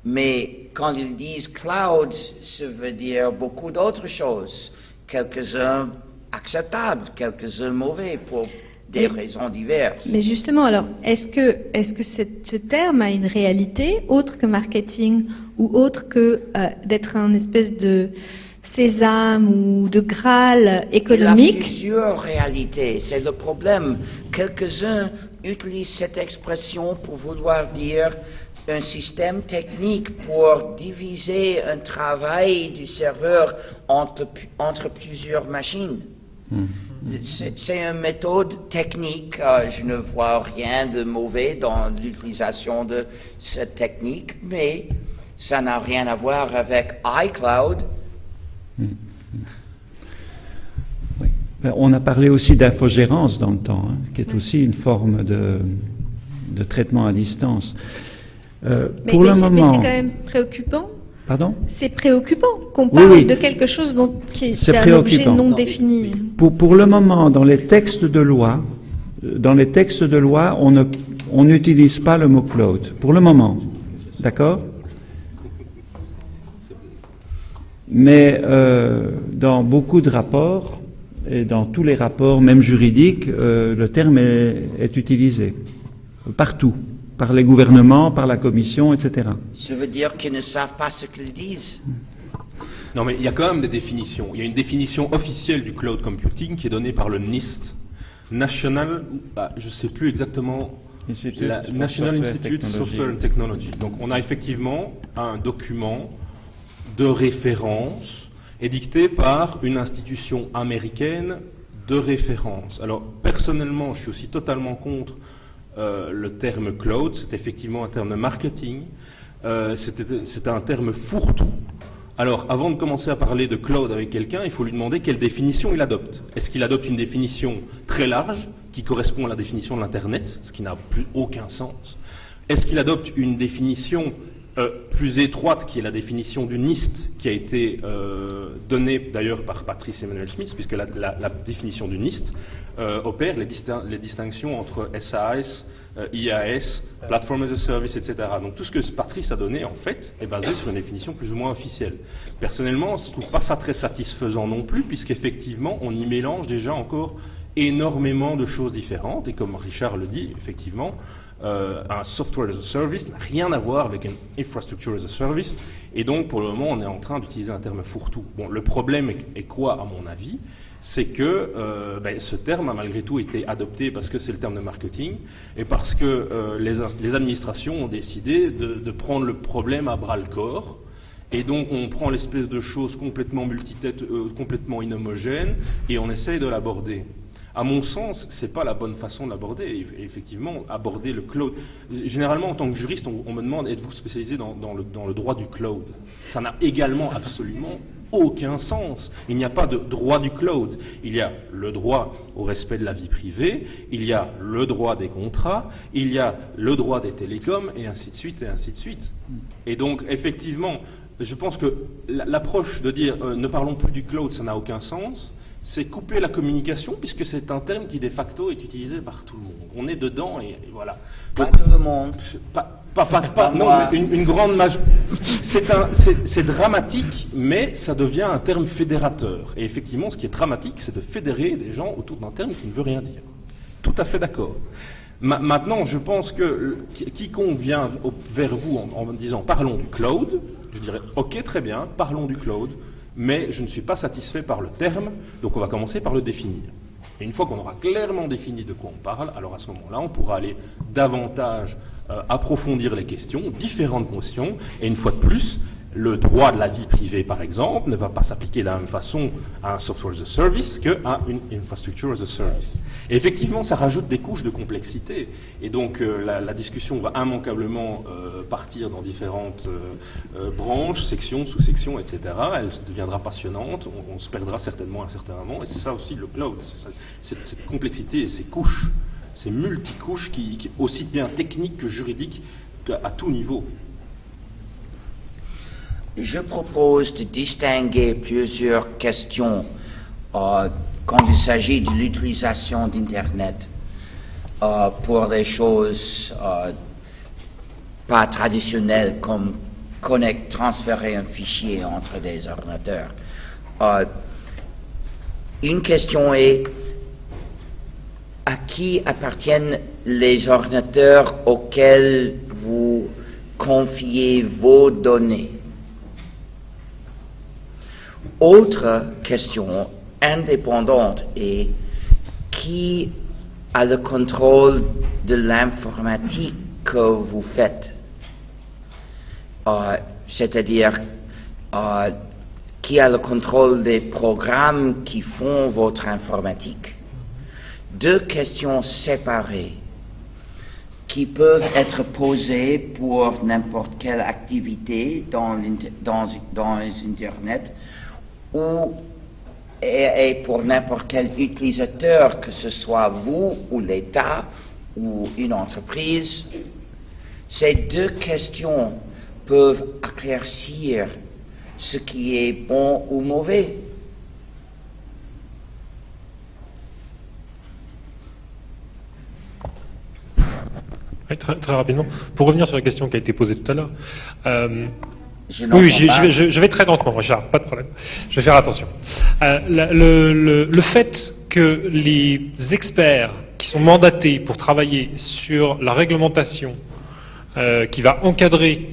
Speaker 2: Mais quand ils disent cloud, ça veut dire beaucoup d'autres choses. Quelques-uns acceptables, quelques-uns mauvais pour des raisons diverses.
Speaker 10: Mais justement, alors, est-ce que ce terme a une réalité autre que marketing ou autre que d'être un espèce de sésame ou de Graal économique?
Speaker 2: Il y a plusieurs réalités, c'est le problème. Quelques-uns utilisent cette expression pour vouloir dire un système technique pour diviser un travail du serveur entre plusieurs machines. C'est une méthode technique. Je ne vois rien de mauvais dans l'utilisation de cette technique, mais ça n'a rien à voir avec iCloud.
Speaker 8: Oui. On a parlé aussi d'infogérance dans le temps, qui est aussi une forme de traitement à distance.
Speaker 10: Mais c'est quand même préoccupant.
Speaker 8: Pardon? C'est
Speaker 10: préoccupant qu'on parle de quelque chose qui est un objet non défini.
Speaker 8: Pour le moment, dans les textes de loi, on n'utilise pas le mot cloud. Pour le moment, d'accord? Mais dans beaucoup de rapports et dans tous les rapports, même juridiques, le terme est utilisé. partout, par les gouvernements, par la Commission, etc.
Speaker 2: Ça veut dire qu'ils ne savent pas ce qu'ils disent.
Speaker 4: Non, mais il y a quand même des définitions. Il y a une définition officielle du cloud computing qui est donnée par le NIST, National, je ne sais plus exactement, National Institute of Software and Technology. Donc on a effectivement un document de référence édicté par une institution américaine de référence. Alors personnellement, je suis aussi totalement contre le terme cloud. C'est effectivement un terme de marketing. C'est un terme fourre-tout. Alors, avant de commencer à parler de cloud avec quelqu'un, il faut lui demander quelle définition il adopte. Est-ce qu'il adopte une définition très large, qui correspond à la définition de l'Internet, ce qui n'a plus aucun sens? Est-ce qu'il adopte une définition plus étroite, qui est la définition du NIST, qui a été donnée d'ailleurs par Patrice Emmanuel Schmitz, puisque la définition du NIST opère les distinctions entre SAS, IaaS, Platform as a Service, etc. Donc tout ce que Patrice a donné, en fait, est basé sur une définition plus ou moins officielle. Personnellement, je ne trouve pas ça très satisfaisant non plus, puisqu'effectivement, on y mélange déjà encore énormément de choses différentes. Et comme Richard le dit, effectivement, un software as a service n'a rien à voir avec une infrastructure as a service. Et donc, pour le moment, on est en train d'utiliser un terme fourre-tout. Bon, le problème est quoi, à mon avis? C'est que ce terme a malgré tout été adopté parce que c'est le terme de marketing et parce que les administrations ont décidé de prendre le problème à bras-le-corps. Et donc on prend l'espèce de chose complètement multitête, complètement inhomogène, et on essaye de l'aborder. À mon sens, c'est pas la bonne façon de l'aborder. Et effectivement, aborder le cloud. Généralement, en tant que juriste, on me demande, êtes-vous spécialisé dans le droit du cloud? Ça n'a également absolument aucun sens. Il n'y a pas de droit du cloud. Il y a le droit au respect de la vie privée, il y a le droit des contrats, il y a le droit des télécoms, et ainsi de suite, et ainsi de suite. Et donc, effectivement, je pense que l'approche de dire ne parlons plus du cloud, ça n'a aucun sens, c'est couper la communication, puisque c'est un terme qui, de facto, est utilisé par tout le monde. On est dedans, et voilà.
Speaker 2: Pas tout le monde.
Speaker 4: Non, une grande majorité. C'est dramatique, mais ça devient un terme fédérateur. Et effectivement, ce qui est dramatique, c'est de fédérer des gens autour d'un terme qui ne veut rien dire. Tout à fait d'accord. Maintenant, je pense que quiconque vient vers vous en disant « parlons du cloud », je dirais « ok, très bien, parlons du cloud », mais je ne suis pas satisfait par le terme, donc on va commencer par le définir. Et une fois qu'on aura clairement défini de quoi on parle, alors à ce moment-là, on pourra aller davantage approfondir les questions, différentes questions, et une fois de plus, le droit de la vie privée, par exemple, ne va pas s'appliquer de la même façon à un software as a service qu'à une infrastructure as a service. Et effectivement, ça rajoute des couches de complexité, et donc la discussion va immanquablement partir dans différentes branches, sections, sous-sections, etc. Elle deviendra passionnante, on se perdra certainement à un certain moment, et c'est ça aussi le cloud, cette complexité et ces couches, ces multicouches qui aussi bien techniques que juridiques à tout niveau.
Speaker 2: Je propose de distinguer plusieurs questions quand il s'agit de l'utilisation d'Internet pour des choses pas traditionnelles comme transférer un fichier entre des ordinateurs. Une question est: à qui appartiennent les ordinateurs auxquels vous confiez vos données? Autre question indépendante est: qui a le contrôle de l'informatique que vous faites? C'est-à-dire, qui a le contrôle des programmes qui font votre informatique? Deux questions séparées qui peuvent être posées pour n'importe quelle activité dans Internet et pour n'importe quel utilisateur, que ce soit vous ou l'État ou une entreprise. Ces deux questions peuvent éclaircir ce qui est bon ou mauvais.
Speaker 11: Oui, très rapidement. Pour revenir sur la question qui a été posée tout à l'heure.
Speaker 2: Oui,
Speaker 11: je vais très lentement, Richard, pas de problème. Je vais faire attention. Le fait que les experts qui sont mandatés pour travailler sur la réglementation qui va encadrer,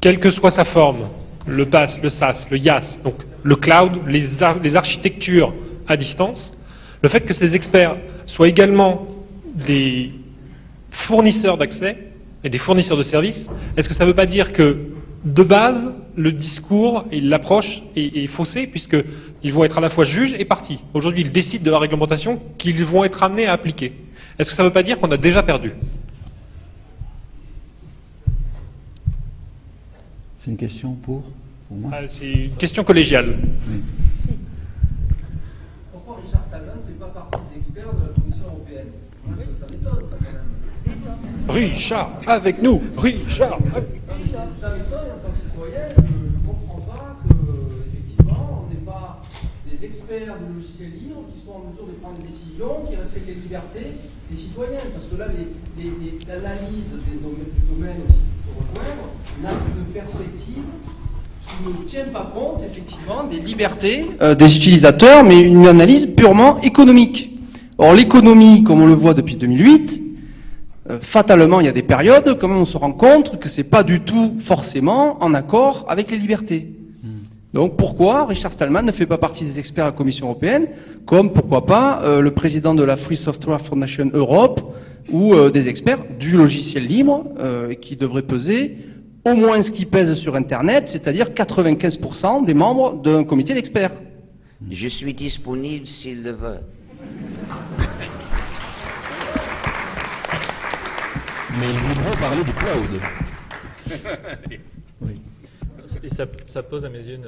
Speaker 11: quelle que soit sa forme, le PaaS, le SaaS, le IaaS, donc le cloud, les architectures à distance, le fait que ces experts soient également des fournisseurs d'accès et des fournisseurs de services, est-ce que ça ne veut pas dire que, de base, le discours et l'approche est faussé, puisqu'ils vont être à la fois juges et parties. Aujourd'hui, ils décident de la réglementation qu'ils vont être amenés à appliquer. Est-ce que ça ne veut pas dire qu'on a déjà perdu?
Speaker 8: C'est une question pour moi?
Speaker 11: C'est une question collégiale.
Speaker 8: Oui.
Speaker 3: Pourquoi Richard Stallman ne fait pas partie des experts de la Commission européenne? Ça m'étonne, ça, quand même.
Speaker 11: Richard, avec nous, Richard.
Speaker 3: Ça m'étonne, en tant que citoyen, je ne comprends pas qu'effectivement, on n'ait pas des experts de logiciels libres qui sont en mesure de prendre des décisions, qui respectent les libertés des citoyens. Parce que là, l'analyse du domaine aussi pour rejoindre n'a une perspective qui ne tient pas compte, effectivement, des libertés des utilisateurs, mais une analyse purement économique. Or, l'économie, comme on le voit depuis 2008, fatalement, il y a des périodes, quand même, on se rend compte que c'est pas du tout forcément en accord avec les libertés. Donc, pourquoi Richard Stallman ne fait pas partie des experts à la Commission européenne, comme, pourquoi pas, le président de la Free Software Foundation Europe, ou des experts du logiciel libre, qui devraient peser au moins ce qui pèse sur Internet, c'est-à-dire 95% des membres d'un comité d'experts.
Speaker 2: Je suis disponible s'il le veut.
Speaker 12: Mais ils voudront parler du cloud.
Speaker 1: Oui. Et ça pose à mes yeux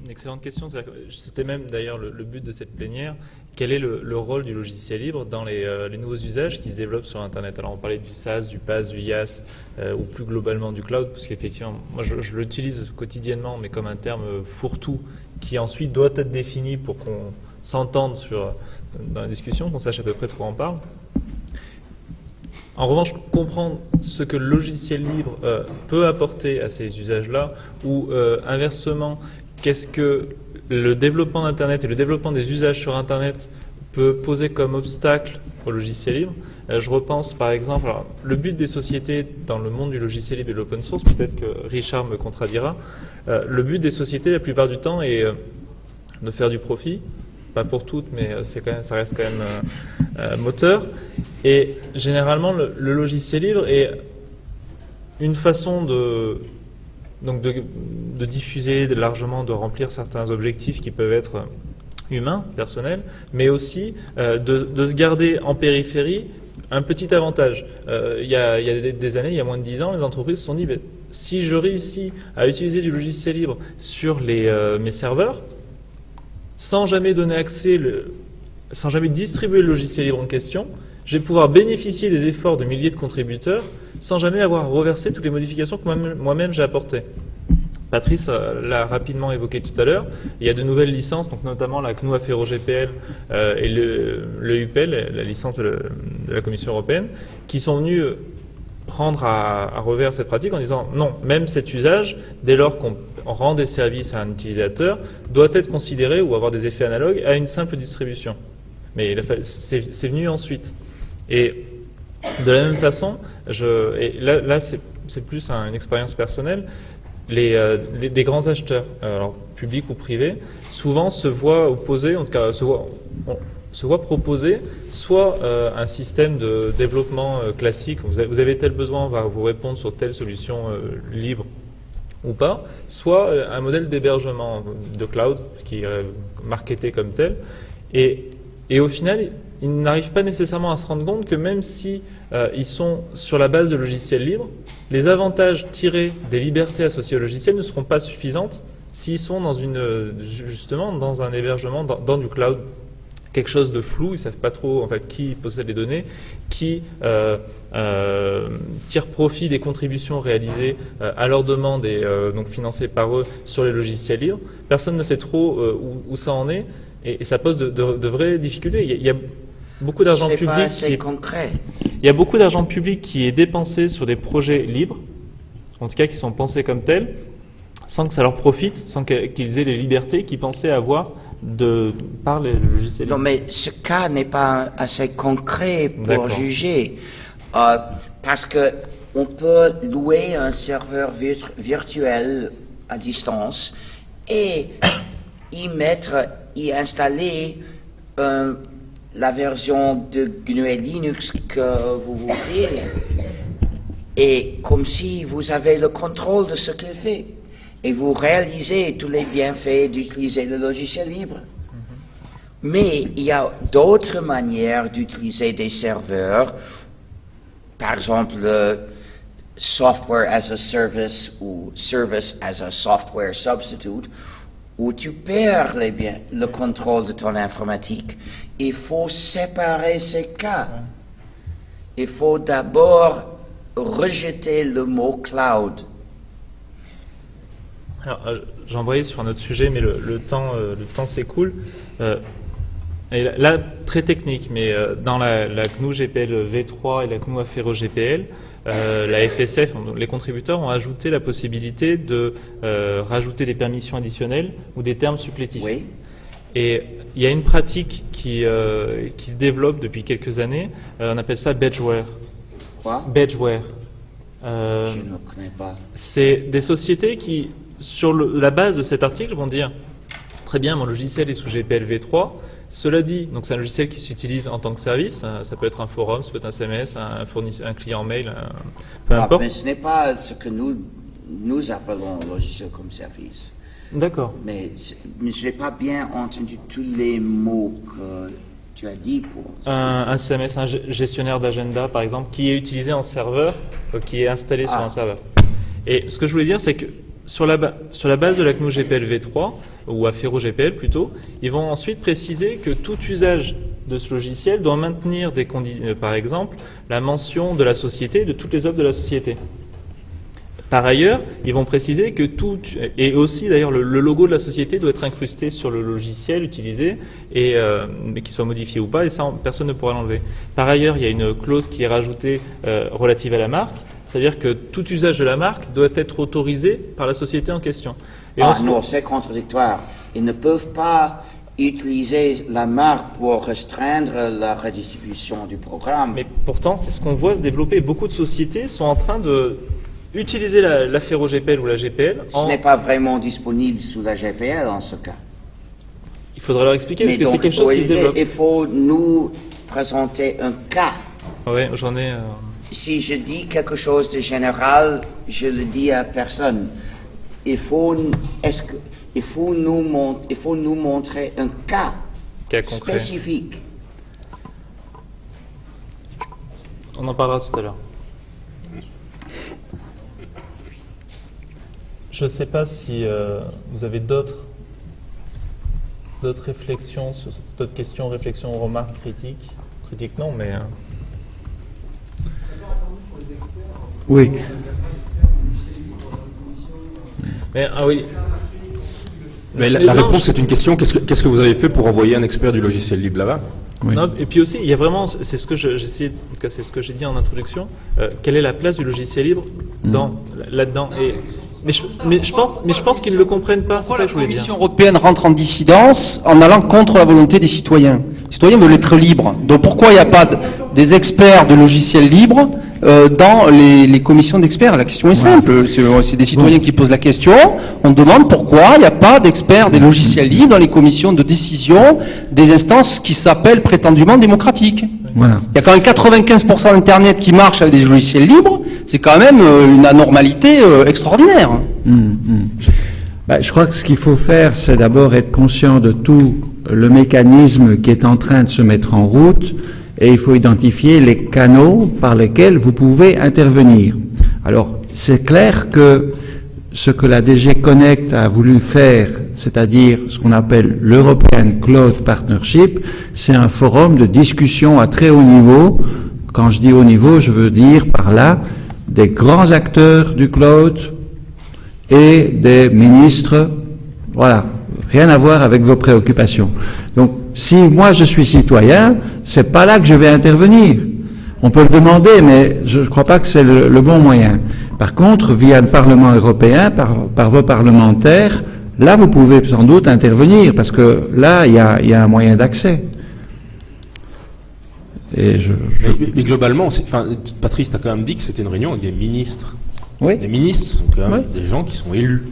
Speaker 1: une excellente question. C'était même d'ailleurs le but de cette plénière. Quel est le rôle du logiciel libre dans les nouveaux usages qui se développent sur Internet? Alors on parlait du SaaS, du PaaS, du IaaS, ou plus globalement du cloud, parce qu'effectivement, moi je l'utilise quotidiennement, mais comme un terme fourre-tout, qui ensuite doit être défini pour qu'on s'entende dans la discussion, qu'on sache à peu près de quoi on parle. En revanche, comprendre ce que le logiciel libre peut apporter à ces usages-là, ou inversement, qu'est-ce que le développement d'Internet et le développement des usages sur Internet peut poser comme obstacle au logiciel libre. Je repense par exemple, alors, le but des sociétés dans le monde du logiciel libre et de l'open source, peut-être que Richard me contredira, le but des sociétés la plupart du temps est de faire du profit, pas pour toutes, mais ça reste quand même moteur. Et généralement, le logiciel libre est une façon de diffuser largement, de remplir certains objectifs qui peuvent être humains, personnels, mais aussi de se garder en périphérie un petit avantage. Il y a des années, il y a moins de 10 ans, les entreprises se sont dit, si je réussis à utiliser du logiciel libre sur mes serveurs, sans jamais donner accès, sans jamais distribuer le logiciel libre en question, je vais pouvoir bénéficier des efforts de milliers de contributeurs sans jamais avoir reversé toutes les modifications que moi-même j'ai apportées. Patrice l'a rapidement évoqué tout à l'heure. Il y a de nouvelles licences, donc notamment la CNU AFERO-GPL et le UPL, la licence de la Commission européenne, qui sont venus prendre à revers cette pratique en disant non, même cet usage, dès lors qu'on rend des services à un utilisateur, doit être considéré ou avoir des effets analogues à une simple distribution. Mais c'est venu ensuite. Et de la même façon, là c'est plus une expérience personnelle, les grands acheteurs, alors publics ou privés, souvent se voient opposer, en tout cas se voient proposer soit un système de développement classique, vous avez tel besoin, on va vous répondre sur telle solution libre ou pas, soit un modèle d'hébergement de cloud qui est marketé comme tel. Et au final, ils n'arrivent pas nécessairement à se rendre compte que même si ils sont sur la base de logiciels libres, les avantages tirés des libertés associées au logiciel ne seront pas suffisantes s'ils sont justement dans un hébergement, dans du cloud, quelque chose de flou, ils ne savent pas trop en fait qui possède les données, qui tire profit des contributions réalisées à leur demande et donc financées par eux sur les logiciels libres. Personne ne sait trop où ça en est et ça pose de vraies difficultés. Il y a beaucoup d'argent public.
Speaker 2: C'est pas assez concret.
Speaker 1: Il y a beaucoup d'argent public qui est dépensé sur des projets libres, en tout cas qui sont pensés comme tels, sans que ça leur profite, sans qu'ils aient les libertés qu'ils pensaient avoir par les logiciels
Speaker 2: Non,
Speaker 1: libres.
Speaker 2: mais ce cas n'est pas assez concret pour
Speaker 1: D'accord.
Speaker 2: juger. Parce que on peut louer un serveur virtuel à distance et y installer la version de GNU Linux que vous voulez. Et comme si vous avez le contrôle de ce qu'il fait. Et vous réalisez tous les bienfaits d'utiliser le logiciel libre. Mais il y a d'autres manières d'utiliser des serveurs, par exemple le software as a service ou service as a software substitute, où tu perds le contrôle de ton informatique. Il faut séparer ces cas. Il faut d'abord rejeter le mot cloud.
Speaker 1: Alors, j'ai envoyé sur un autre sujet, mais le temps s'écoule. Et là, très technique, mais dans la GNU GPL v3 et la GNU Affero GPL, la FSF, les contributeurs ont ajouté la possibilité de rajouter des permissions additionnelles ou des termes supplétifs.
Speaker 2: Oui.
Speaker 1: Et il y a une pratique qui se développe depuis quelques années, on appelle ça badgeware.
Speaker 2: Quoi?
Speaker 1: Badgeware.
Speaker 2: Je ne connais pas.
Speaker 1: C'est des sociétés qui, sur la base de cet article, vont dire très bien, mon logiciel est sous GPL v3. Cela dit, donc c'est un logiciel qui s'utilise en tant que service. Ça peut être un forum, ça peut être un CMS, un client mail, peu importe.
Speaker 2: Mais ce n'est pas ce que nous appelons logiciel comme service.
Speaker 1: D'accord.
Speaker 2: Mais je n'ai pas bien entendu tous les mots que tu as dit pour...
Speaker 1: Un CMS, un gestionnaire d'agenda, par exemple, qui est utilisé en serveur, qui est installé sur un serveur. Et ce que je voulais dire, c'est que sur la base de la GNU GPL v3, ou Affero GPL plutôt, ils vont ensuite préciser que tout usage de ce logiciel doit maintenir des conditions, par exemple, la mention de la société, de toutes les œuvres de la société. Par ailleurs, ils vont préciser que tout, et aussi d'ailleurs le logo de la société doit être incrusté sur le logiciel utilisé, et qu'il soit modifié ou pas, et ça, personne ne pourra l'enlever. Par ailleurs, il y a une clause qui est rajoutée relative à la marque, c'est-à-dire que tout usage de la marque doit être autorisé par la société en question. Et
Speaker 2: non, c'est contradictoire. Ils ne peuvent pas utiliser la marque pour restreindre la redistribution du programme.
Speaker 1: Mais pourtant, c'est ce qu'on voit se développer. Beaucoup de sociétés sont en train de utiliser l'Affero GPL ou la GPL.
Speaker 2: Ce n'est pas vraiment disponible sous la GPL en ce cas.
Speaker 1: Il faudrait leur expliquer, parce que c'est quelque chose qui se développe.
Speaker 2: Il faut nous présenter un cas.
Speaker 1: Oui, j'en ai...
Speaker 2: Si je dis quelque chose de général, je le dis à personne. Il faut nous montrer un cas spécifique.
Speaker 1: On en parlera tout à l'heure. Je ne sais pas si vous avez d'autres réflexions, d'autres questions, réflexions, remarques, critiques. Critiques non, mais...
Speaker 8: Oui.
Speaker 1: Mais, oui.
Speaker 12: Mais la réponse, c'est une question. Qu'est-ce que vous avez fait pour envoyer un expert du logiciel libre là-bas?
Speaker 8: Oui.
Speaker 1: Non, et puis aussi, il y a vraiment, c'est ce que j'essayais, en tout cas, c'est ce que j'ai dit en introduction. Quelle est la place du logiciel libre là-dedans? Mais je pense qu'ils ne le comprennent pas. C'est ça que je voulais dire.
Speaker 3: La Commission européenne rentre en dissidence en allant contre la volonté des citoyens. Les citoyens veulent être libres. Donc pourquoi il n'y a pas des experts de logiciels libres dans les commissions d'experts? La question est simple. C'est des citoyens qui posent la question. On demande pourquoi il n'y a pas d'experts des logiciels libres dans les commissions de décision des instances qui s'appellent prétendument démocratiques.
Speaker 8: Voilà.
Speaker 3: Il y a quand même 95% d'Internet qui marche avec des logiciels libres. C'est quand même une anormalité extraordinaire.
Speaker 8: Je crois que ce qu'il faut faire, c'est d'abord être conscient de tout le mécanisme qui est en train de se mettre en route, et il faut identifier les canaux par lesquels vous pouvez intervenir. Alors, c'est clair que ce que la DG Connect a voulu faire, c'est-à-dire ce qu'on appelle l'European Cloud Partnership, c'est un forum de discussion à très haut niveau. Quand je dis haut niveau, je veux dire par là des grands acteurs du cloud et des ministres. Voilà, rien à voir avec vos préoccupations. Donc, si moi je suis citoyen, c'est pas là que je vais intervenir. On peut le demander, mais je ne crois pas que c'est le bon moyen. Par contre, via le Parlement européen, par vos parlementaires, là vous pouvez sans doute intervenir, parce que là, il y a un moyen d'accès. Et
Speaker 4: mais globalement, Patrice, tu as quand même dit que c'était une réunion avec des ministres.
Speaker 8: Oui.
Speaker 4: Les ministres sont quand même des gens qui sont élus.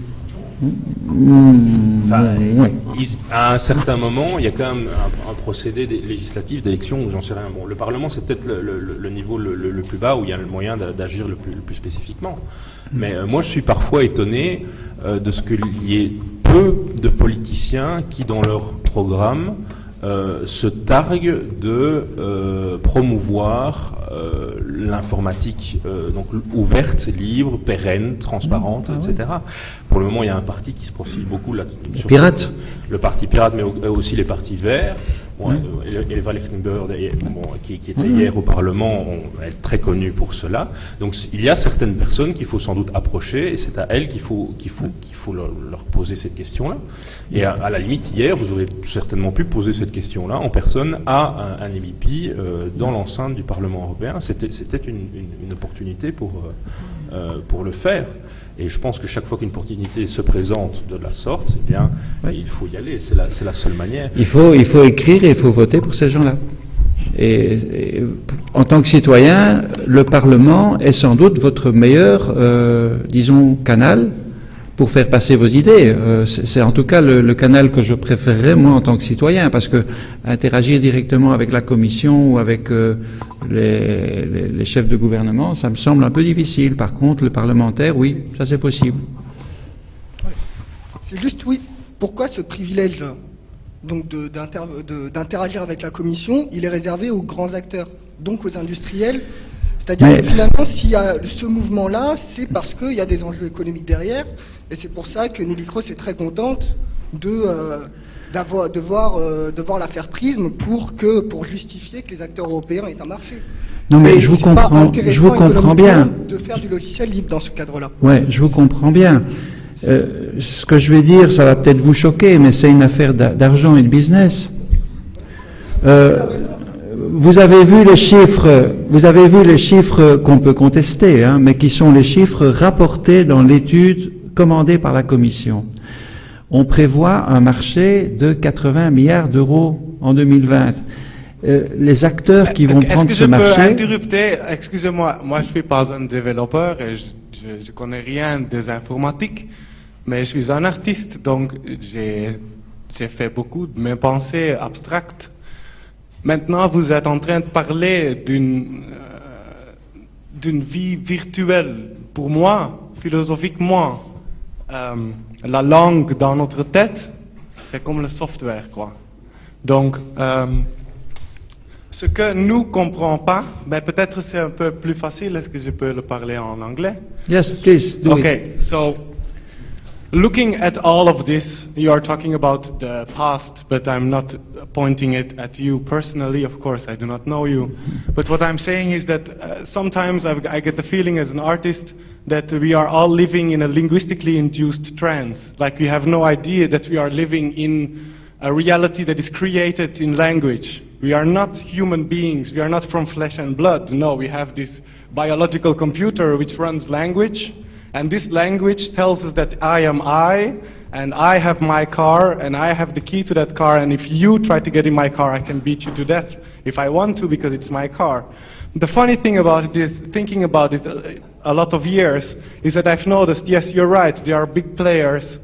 Speaker 4: À un certain moment, il y a quand même un procédé législatif d'élection, j'en sais rien. Bon, le Parlement, c'est peut-être le niveau le plus bas où il y a le moyen d'agir le plus spécifiquement. Mais moi, je suis parfois étonné de ce qu'il y ait peu de politiciens qui, dans leur programme, se targuent de promouvoir l'informatique donc ouverte, libre, pérenne, transparente, etc. Pour le moment, il y a un parti qui se profile beaucoup là.
Speaker 8: Pirate.
Speaker 4: Le parti pirate, mais aussi les partis verts. Bon, Eva Lichtenberg, qui était hier au Parlement, est très connue pour cela. Donc il y a certaines personnes qu'il faut sans doute approcher, et c'est à elles qu'il faut leur poser cette question-là. Et à la limite, hier, vous aurez certainement pu poser cette question-là en personne à un MEP dans l'enceinte du Parlement européen. C'était une opportunité pour le faire. Et je pense que chaque fois qu'une opportunité se présente de la sorte, eh bien, il faut y aller. C'est la seule manière.
Speaker 8: Il faut écrire et il faut voter pour ces gens-là. Et en tant que citoyen, le Parlement est sans doute votre meilleur, disons, canal pour faire passer vos idées. C'est en tout cas le canal que je préférerais, moi, en tant que citoyen, parce que interagir directement avec la Commission ou avec les chefs de gouvernement, ça me semble un peu difficile. Par contre, le parlementaire, oui, ça c'est possible.
Speaker 13: C'est juste, oui, pourquoi ce privilège-là, donc d'interagir avec la Commission, il est réservé aux grands acteurs, donc aux industriels? C'est-à-dire que finalement, s'il y a ce mouvement-là, c'est parce qu'il y a des enjeux économiques derrière, et c'est pour ça que Neelie Kroes est très contente de voir l'affaire Prism pour justifier que les acteurs européens aient un marché.
Speaker 8: Non, mais je vous comprends bien.
Speaker 13: De faire du logiciel libre dans ce cadre-là.
Speaker 8: Ouais, je vous comprends bien. Ce que je vais dire, ça va peut-être vous choquer, mais c'est une affaire d'argent et de business. Vous avez vu les chiffres qu'on peut contester, hein, mais qui sont les chiffres rapportés dans l'étude commandée par la Commission. On prévoit un marché de 80 milliards d'euros en 2020. Les acteurs qui vont prendre ce marché...
Speaker 14: Est-ce que je peux interrupter? Excusez-moi, moi je suis pas un développeur et je connais rien des informatiques, mais je suis un artiste, donc j'ai fait beaucoup de mes pensées abstractes. Maintenant, vous êtes en train de parler d'une vie virtuelle. Pour moi, philosophiquement, la langue dans notre tête, c'est comme le software, quoi. Donc, ce que nous ne comprenons pas, mais peut-être c'est un peu plus facile. Est-ce que je peux le parler en anglais?
Speaker 8: Yes, please, do it.
Speaker 14: Okay, so looking at all of this, you are talking about the past, but I'm not pointing it at you personally. Of course, I do not know you. But what I'm saying is that sometimes I get the feeling as an artist that we are all living in a linguistically induced trance. Like we have no idea that we are living in a reality that is created in language. We are not human beings. We are not from flesh and blood. No, we have this biological computer which runs language. And this language tells us that I am I, and I have my car, and I have the key to that car, and if you try to get in my car, I can beat you to death if I want to, because it's my car. The funny thing about it is, thinking about it a lot of years, is that I've noticed, yes, you're right, there are big players,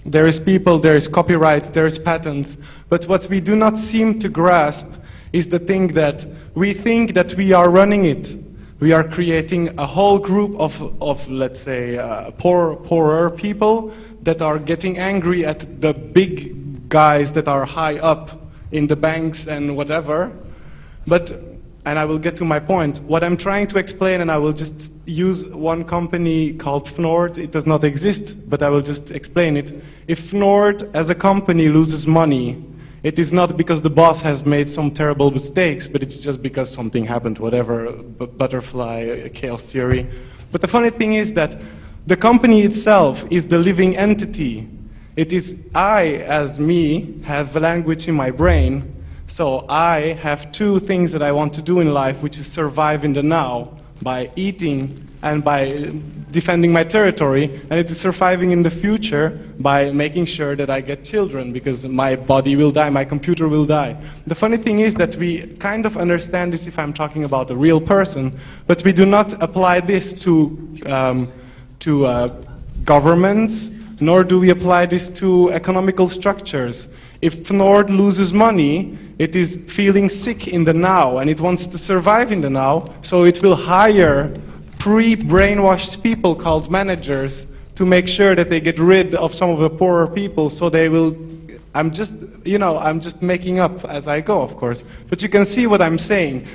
Speaker 14: there is people, there is copyrights, there is patents, but what we do not seem to grasp is the thing that we think that we are running it. We are creating a whole group of let's say, poorer people that are getting angry at the big guys that are high up in the banks and whatever. But, and I will get to my point, what I'm trying to explain, and I will just use one company called Fnord. It does not exist, but I will just explain it. If Fnord as a company loses money, it is not because the boss has made some terrible mistakes, but it's just because something happened, whatever, butterfly, chaos theory. But the funny thing is that the company itself is the living entity. It is I, as me, have language in my brain, so I have two things that I want to do in life, which is survive in the now by eating and by defending my territory, and it is surviving in the future by making sure that I get children, because my body will die, my computer will die. The funny thing is that we kind of understand this if I'm talking about a real person, but we do not apply this to governments, nor do we apply this to economical structures. If Nord loses money, it is feeling sick in the now, and it wants to survive in the now, so it will hire pre-brainwashed people called managers to make sure that they get rid of some of the poorer people, so they will, I'm just making up as I go, of course, but you can see what I'm saying.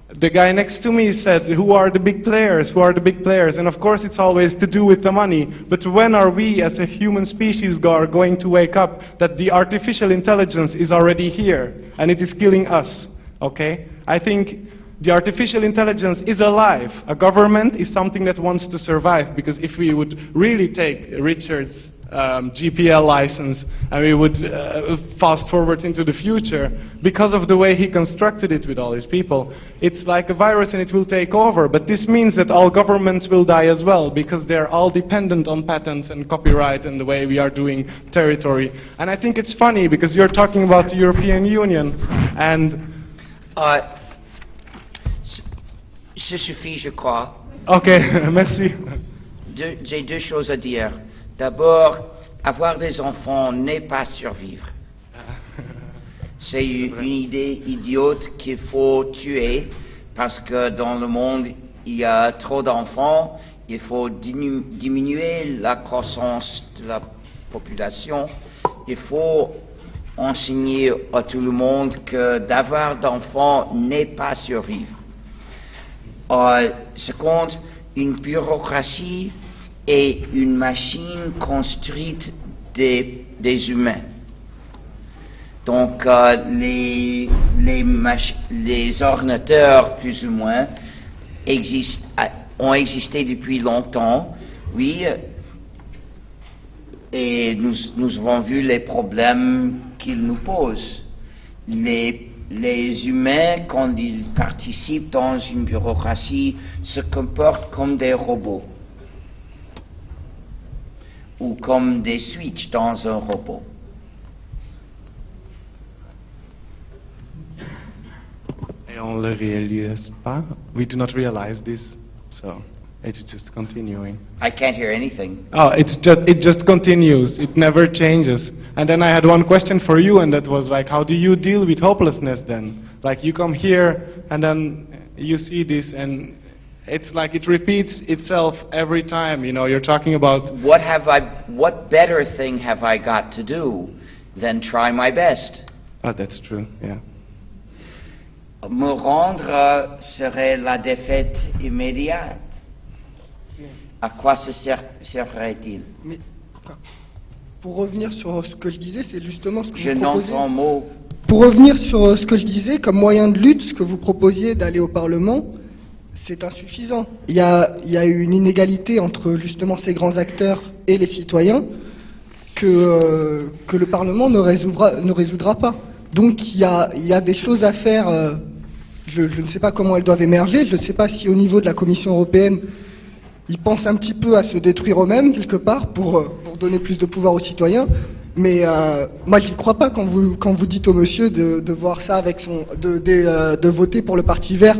Speaker 14: The guy next to me said, who are the big players? Who are the big players? And of course it's always to do with the money. But when are we as a human species going to wake up that the artificial intelligence is already here and it is killing us? Okay? I think the artificial intelligence is alive. A government is something that wants to survive, because if we would really take Richard's GPL license and we would fast forward into the future, because of the way he constructed it with all his people, it's like a virus and it will take over. But this means that all governments will die as well, because they're all dependent on patents and copyright and the way we are doing territory. And I think it's funny because you're talking about the European Union and...
Speaker 2: Ça suffit, je crois.
Speaker 14: Ok, merci.
Speaker 2: J'ai deux choses à dire. D'abord, avoir des enfants n'est pas survivre. C'est une idée idiote qu'il faut tuer, parce que dans le monde, il y a trop d'enfants, il faut diminuer la croissance de la population, il faut enseigner à tout le monde que d'avoir d'enfants n'est pas survivre. Second, une bureaucratie est une machine construite des humains. Donc les ordinateurs, plus ou moins, ont existé depuis longtemps, oui, et nous avons vu les problèmes qu'ils nous posent. Les humains, quand ils participent dans une bureaucratie, se comportent comme des robots ou comme des switches dans un robot.
Speaker 14: Et on le réalise pas. We do not realize this, so it's just continuing.
Speaker 2: I can't hear anything.
Speaker 14: Oh, it just continues. It never changes. And then I had one question for you, and that was like, how do you deal with hopelessness then? Like you come here, and then you see this, and it's like it repeats itself every time. You know, you're talking about
Speaker 2: what better thing have I got to do than try my best?
Speaker 14: Oh, that's true. Yeah.
Speaker 2: Me rendre serait la défaite immédiate. À quoi se servirait-il?
Speaker 13: Pour revenir sur ce que je disais, c'est justement ce que
Speaker 2: vous
Speaker 13: proposez.
Speaker 2: Je n'entends mot.
Speaker 13: Pour revenir sur ce que je disais, comme moyen de lutte, ce que vous proposiez d'aller au Parlement, c'est insuffisant. Il y a une inégalité entre justement ces grands acteurs et les citoyens que le Parlement ne résoudra pas. Donc il y a des choses à faire. Je ne sais pas comment elles doivent émerger. Je ne sais pas si au niveau de la Commission européenne, ils pensent un petit peu à se détruire eux-mêmes quelque part pour donner plus de pouvoir aux citoyens. Mais moi, je n'y crois pas quand vous dites au monsieur de voir ça avec de voter pour le Parti Vert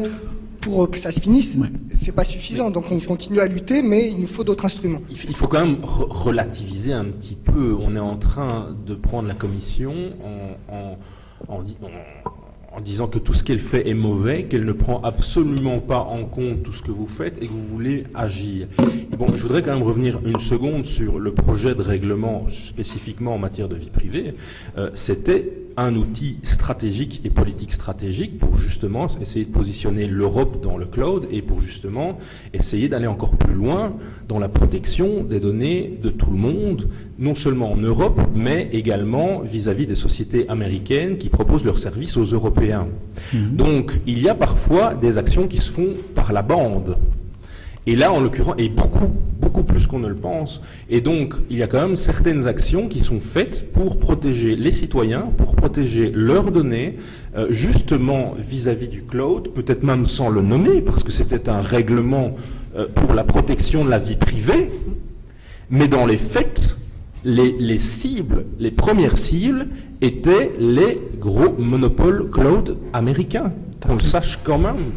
Speaker 13: pour que ça se finisse. Ouais. C'est pas suffisant. Donc on continue à lutter, mais il nous faut d'autres instruments.
Speaker 4: Il faut quand même relativiser un petit peu. On est en train de prendre la Commission en disant que tout ce qu'elle fait est mauvais, qu'elle ne prend absolument pas en compte tout ce que vous faites et que vous voulez agir. Et bon, je voudrais quand même revenir une seconde sur le projet de règlement spécifiquement en matière de vie privée. C'était un outil stratégique et politique stratégique pour justement essayer de positionner l'Europe dans le cloud et pour justement essayer d'aller encore plus loin dans la protection des données de tout le monde, non seulement en Europe, mais également vis-à-vis des sociétés américaines qui proposent leurs services aux Européens. Donc, il y a parfois des actions qui se font par la bande. Et là, en l'occurrence, et beaucoup plus qu'on ne le pense. Et donc, il y a quand même certaines actions qui sont faites pour protéger les citoyens, pour protéger leurs données, justement vis-à-vis du cloud, peut-être même sans le nommer, parce que c'était un règlement pour la protection de la vie privée, mais dans les faits, les cibles, les premières cibles étaient les gros monopoles cloud américains, qu'on le sache quand même.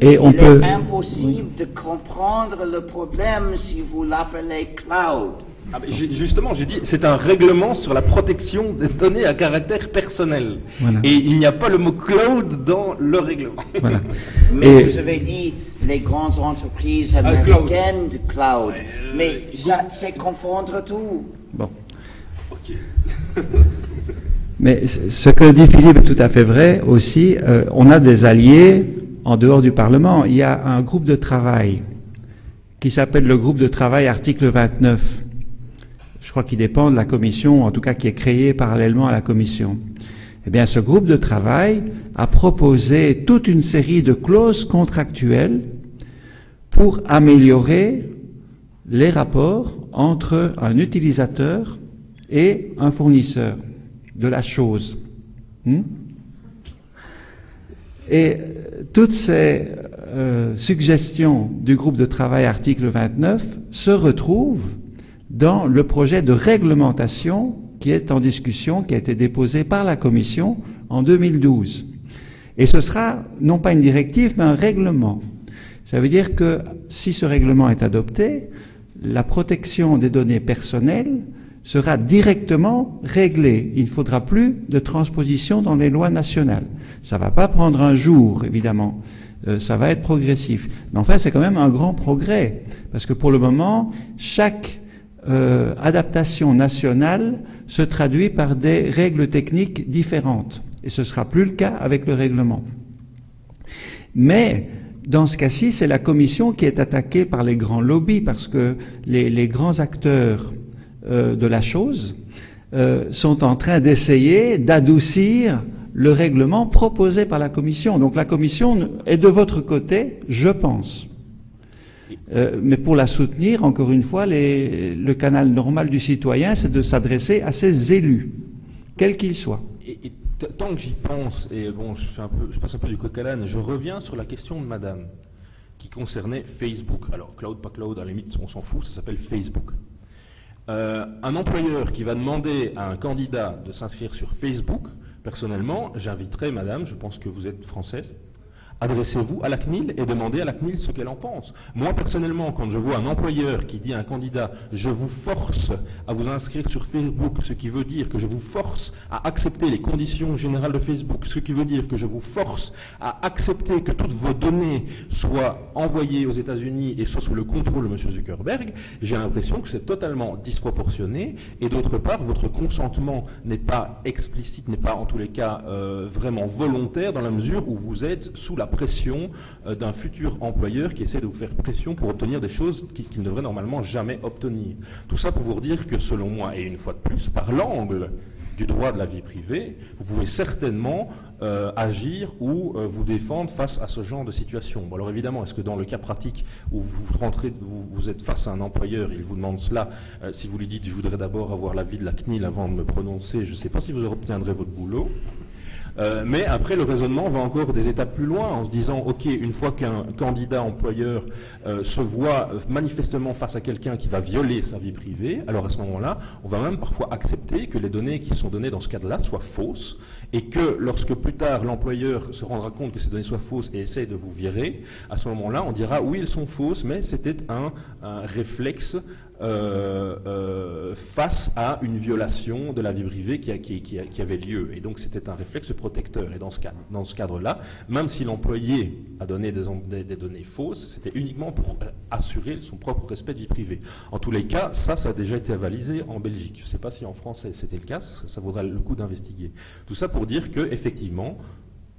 Speaker 2: Et il est impossible de comprendre le problème si vous l'appelez cloud.
Speaker 4: Ah, justement, j'ai dit, c'est un règlement sur la protection des données à caractère personnel.
Speaker 8: Voilà.
Speaker 4: Et il n'y a pas le mot cloud dans le règlement.
Speaker 8: Voilà.
Speaker 2: Mais vous avez dit les grandes entreprises américaines de cloud. Mais ça, c'est confondre tout.
Speaker 8: Bon.
Speaker 4: Ok.
Speaker 8: Mais ce que dit Philippe est tout à fait vrai aussi. On a des alliés en dehors du Parlement. Il y a un groupe de travail qui s'appelle le groupe de travail article 29. Je crois qu'il dépend de la Commission, en tout cas qui est créé parallèlement à la Commission. Eh bien, ce groupe de travail a proposé toute une série de clauses contractuelles pour améliorer les rapports entre un utilisateur et un fournisseur de la chose. Et toutes ces suggestions du groupe de travail article 29 se retrouvent dans le projet de réglementation qui est en discussion, qui a été déposé par la Commission en 2012. Et ce sera non pas une directive, mais un règlement. Ça veut dire que si ce règlement est adopté, la protection des données personnelles sera directement réglée. Il ne faudra plus de transposition dans les lois nationales. Ça ne va pas prendre un jour, évidemment. Ça va être progressif. Mais enfin, c'est quand même un grand progrès. Parce que pour le moment, chaque adaptation nationale se traduit par des règles techniques différentes. Et ce ne sera plus le cas avec le règlement. Mais, dans ce cas-ci, c'est la Commission qui est attaquée par les grands lobbies, parce que les grands acteurs de la chose sont en train d'essayer d'adoucir le règlement proposé par la Commission. Donc la Commission est de votre côté, je pense. Mais pour la soutenir, encore une fois, le canal normal du citoyen, c'est de s'adresser à ses élus, quels qu'ils soient.
Speaker 4: Et tant que j'y pense, et bon, je passe un peu du coq à l'âne, je reviens sur la question de madame, qui concernait Facebook. Alors, cloud, pas cloud, à la limite, on s'en fout, ça s'appelle Facebook. Un employeur qui va demander à un candidat de s'inscrire sur Facebook, personnellement, j'inviterai madame, je pense que vous êtes française, adressez-vous à la CNIL et demandez à la CNIL ce qu'elle en pense. Moi, personnellement, quand je vois un employeur qui dit à un candidat « je vous force à vous inscrire sur Facebook », ce qui veut dire que je vous force à accepter les conditions générales de Facebook, ce qui veut dire que je vous force à accepter que toutes vos données soient envoyées aux États-Unis et soient sous le contrôle de M. Zuckerberg, j'ai l'impression que c'est totalement disproportionné et d'autre part, votre consentement n'est pas explicite, n'est pas en tous les cas vraiment volontaire dans la mesure où vous êtes sous la pression d'un futur employeur qui essaie de vous faire pression pour obtenir des choses qu'il ne devrait normalement jamais obtenir. Tout ça pour vous dire que selon moi, et une fois de plus, par l'angle du droit de la vie privée, vous pouvez certainement agir ou vous défendre face à ce genre de situation. Bon, alors évidemment, est-ce que dans le cas pratique où vous êtes face à un employeur, il vous demande cela, si vous lui dites « je voudrais d'abord avoir l'avis de la CNIL avant de me prononcer », je ne sais pas si vous obtiendrez votre boulot. Mais après, le raisonnement va encore des étapes plus loin en se disant, ok, une fois qu'un candidat employeur se voit manifestement face à quelqu'un qui va violer sa vie privée, alors à ce moment-là, on va même parfois accepter que les données qui sont données dans ce cadre-là soient fausses et que lorsque plus tard l'employeur se rendra compte que ces données soient fausses et essaye de vous virer, à ce moment-là, on dira, oui, elles sont fausses, mais c'était un réflexe face à une violation de la vie privée qui avait lieu. Et donc c'était un réflexe protecteur. Et dans ce cadre-là, même si l'employé a donné des données fausses, c'était uniquement pour assurer son propre respect de vie privée. En tous les cas, ça a déjà été avalisé en Belgique. Je ne sais pas si en France c'était le cas, ça vaudrait le coup d'investiguer. Tout ça pour dire que effectivement,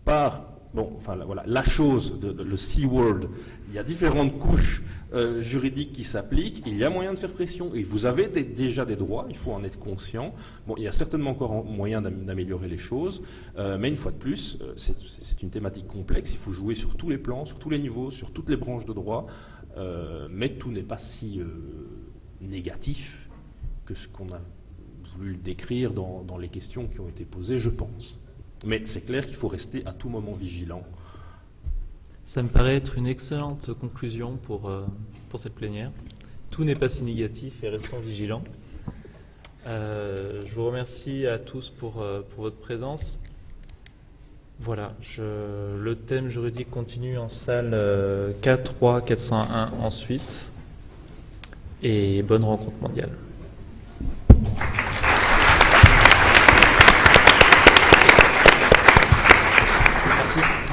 Speaker 4: la chose, le C-word, il y a différentes couches juridiques qui s'appliquent, il y a moyen de faire pression, et vous avez déjà des droits, il faut en être conscient. Bon, il y a certainement encore moyen d'améliorer les choses, mais une fois de plus, c'est une thématique complexe, il faut jouer sur tous les plans, sur tous les niveaux, sur toutes les branches de droit, mais tout n'est pas si négatif que ce qu'on a voulu décrire dans les questions qui ont été posées, je pense. Mais c'est clair qu'il faut rester à tout moment vigilant
Speaker 1: Ça me paraît être une excellente conclusion pour cette plénière. Tout n'est pas si négatif et restons vigilants. Je vous remercie à tous pour votre présence. Voilà, le thème juridique continue en salle 4.3.401 ensuite. Et bonne rencontre mondiale. Merci.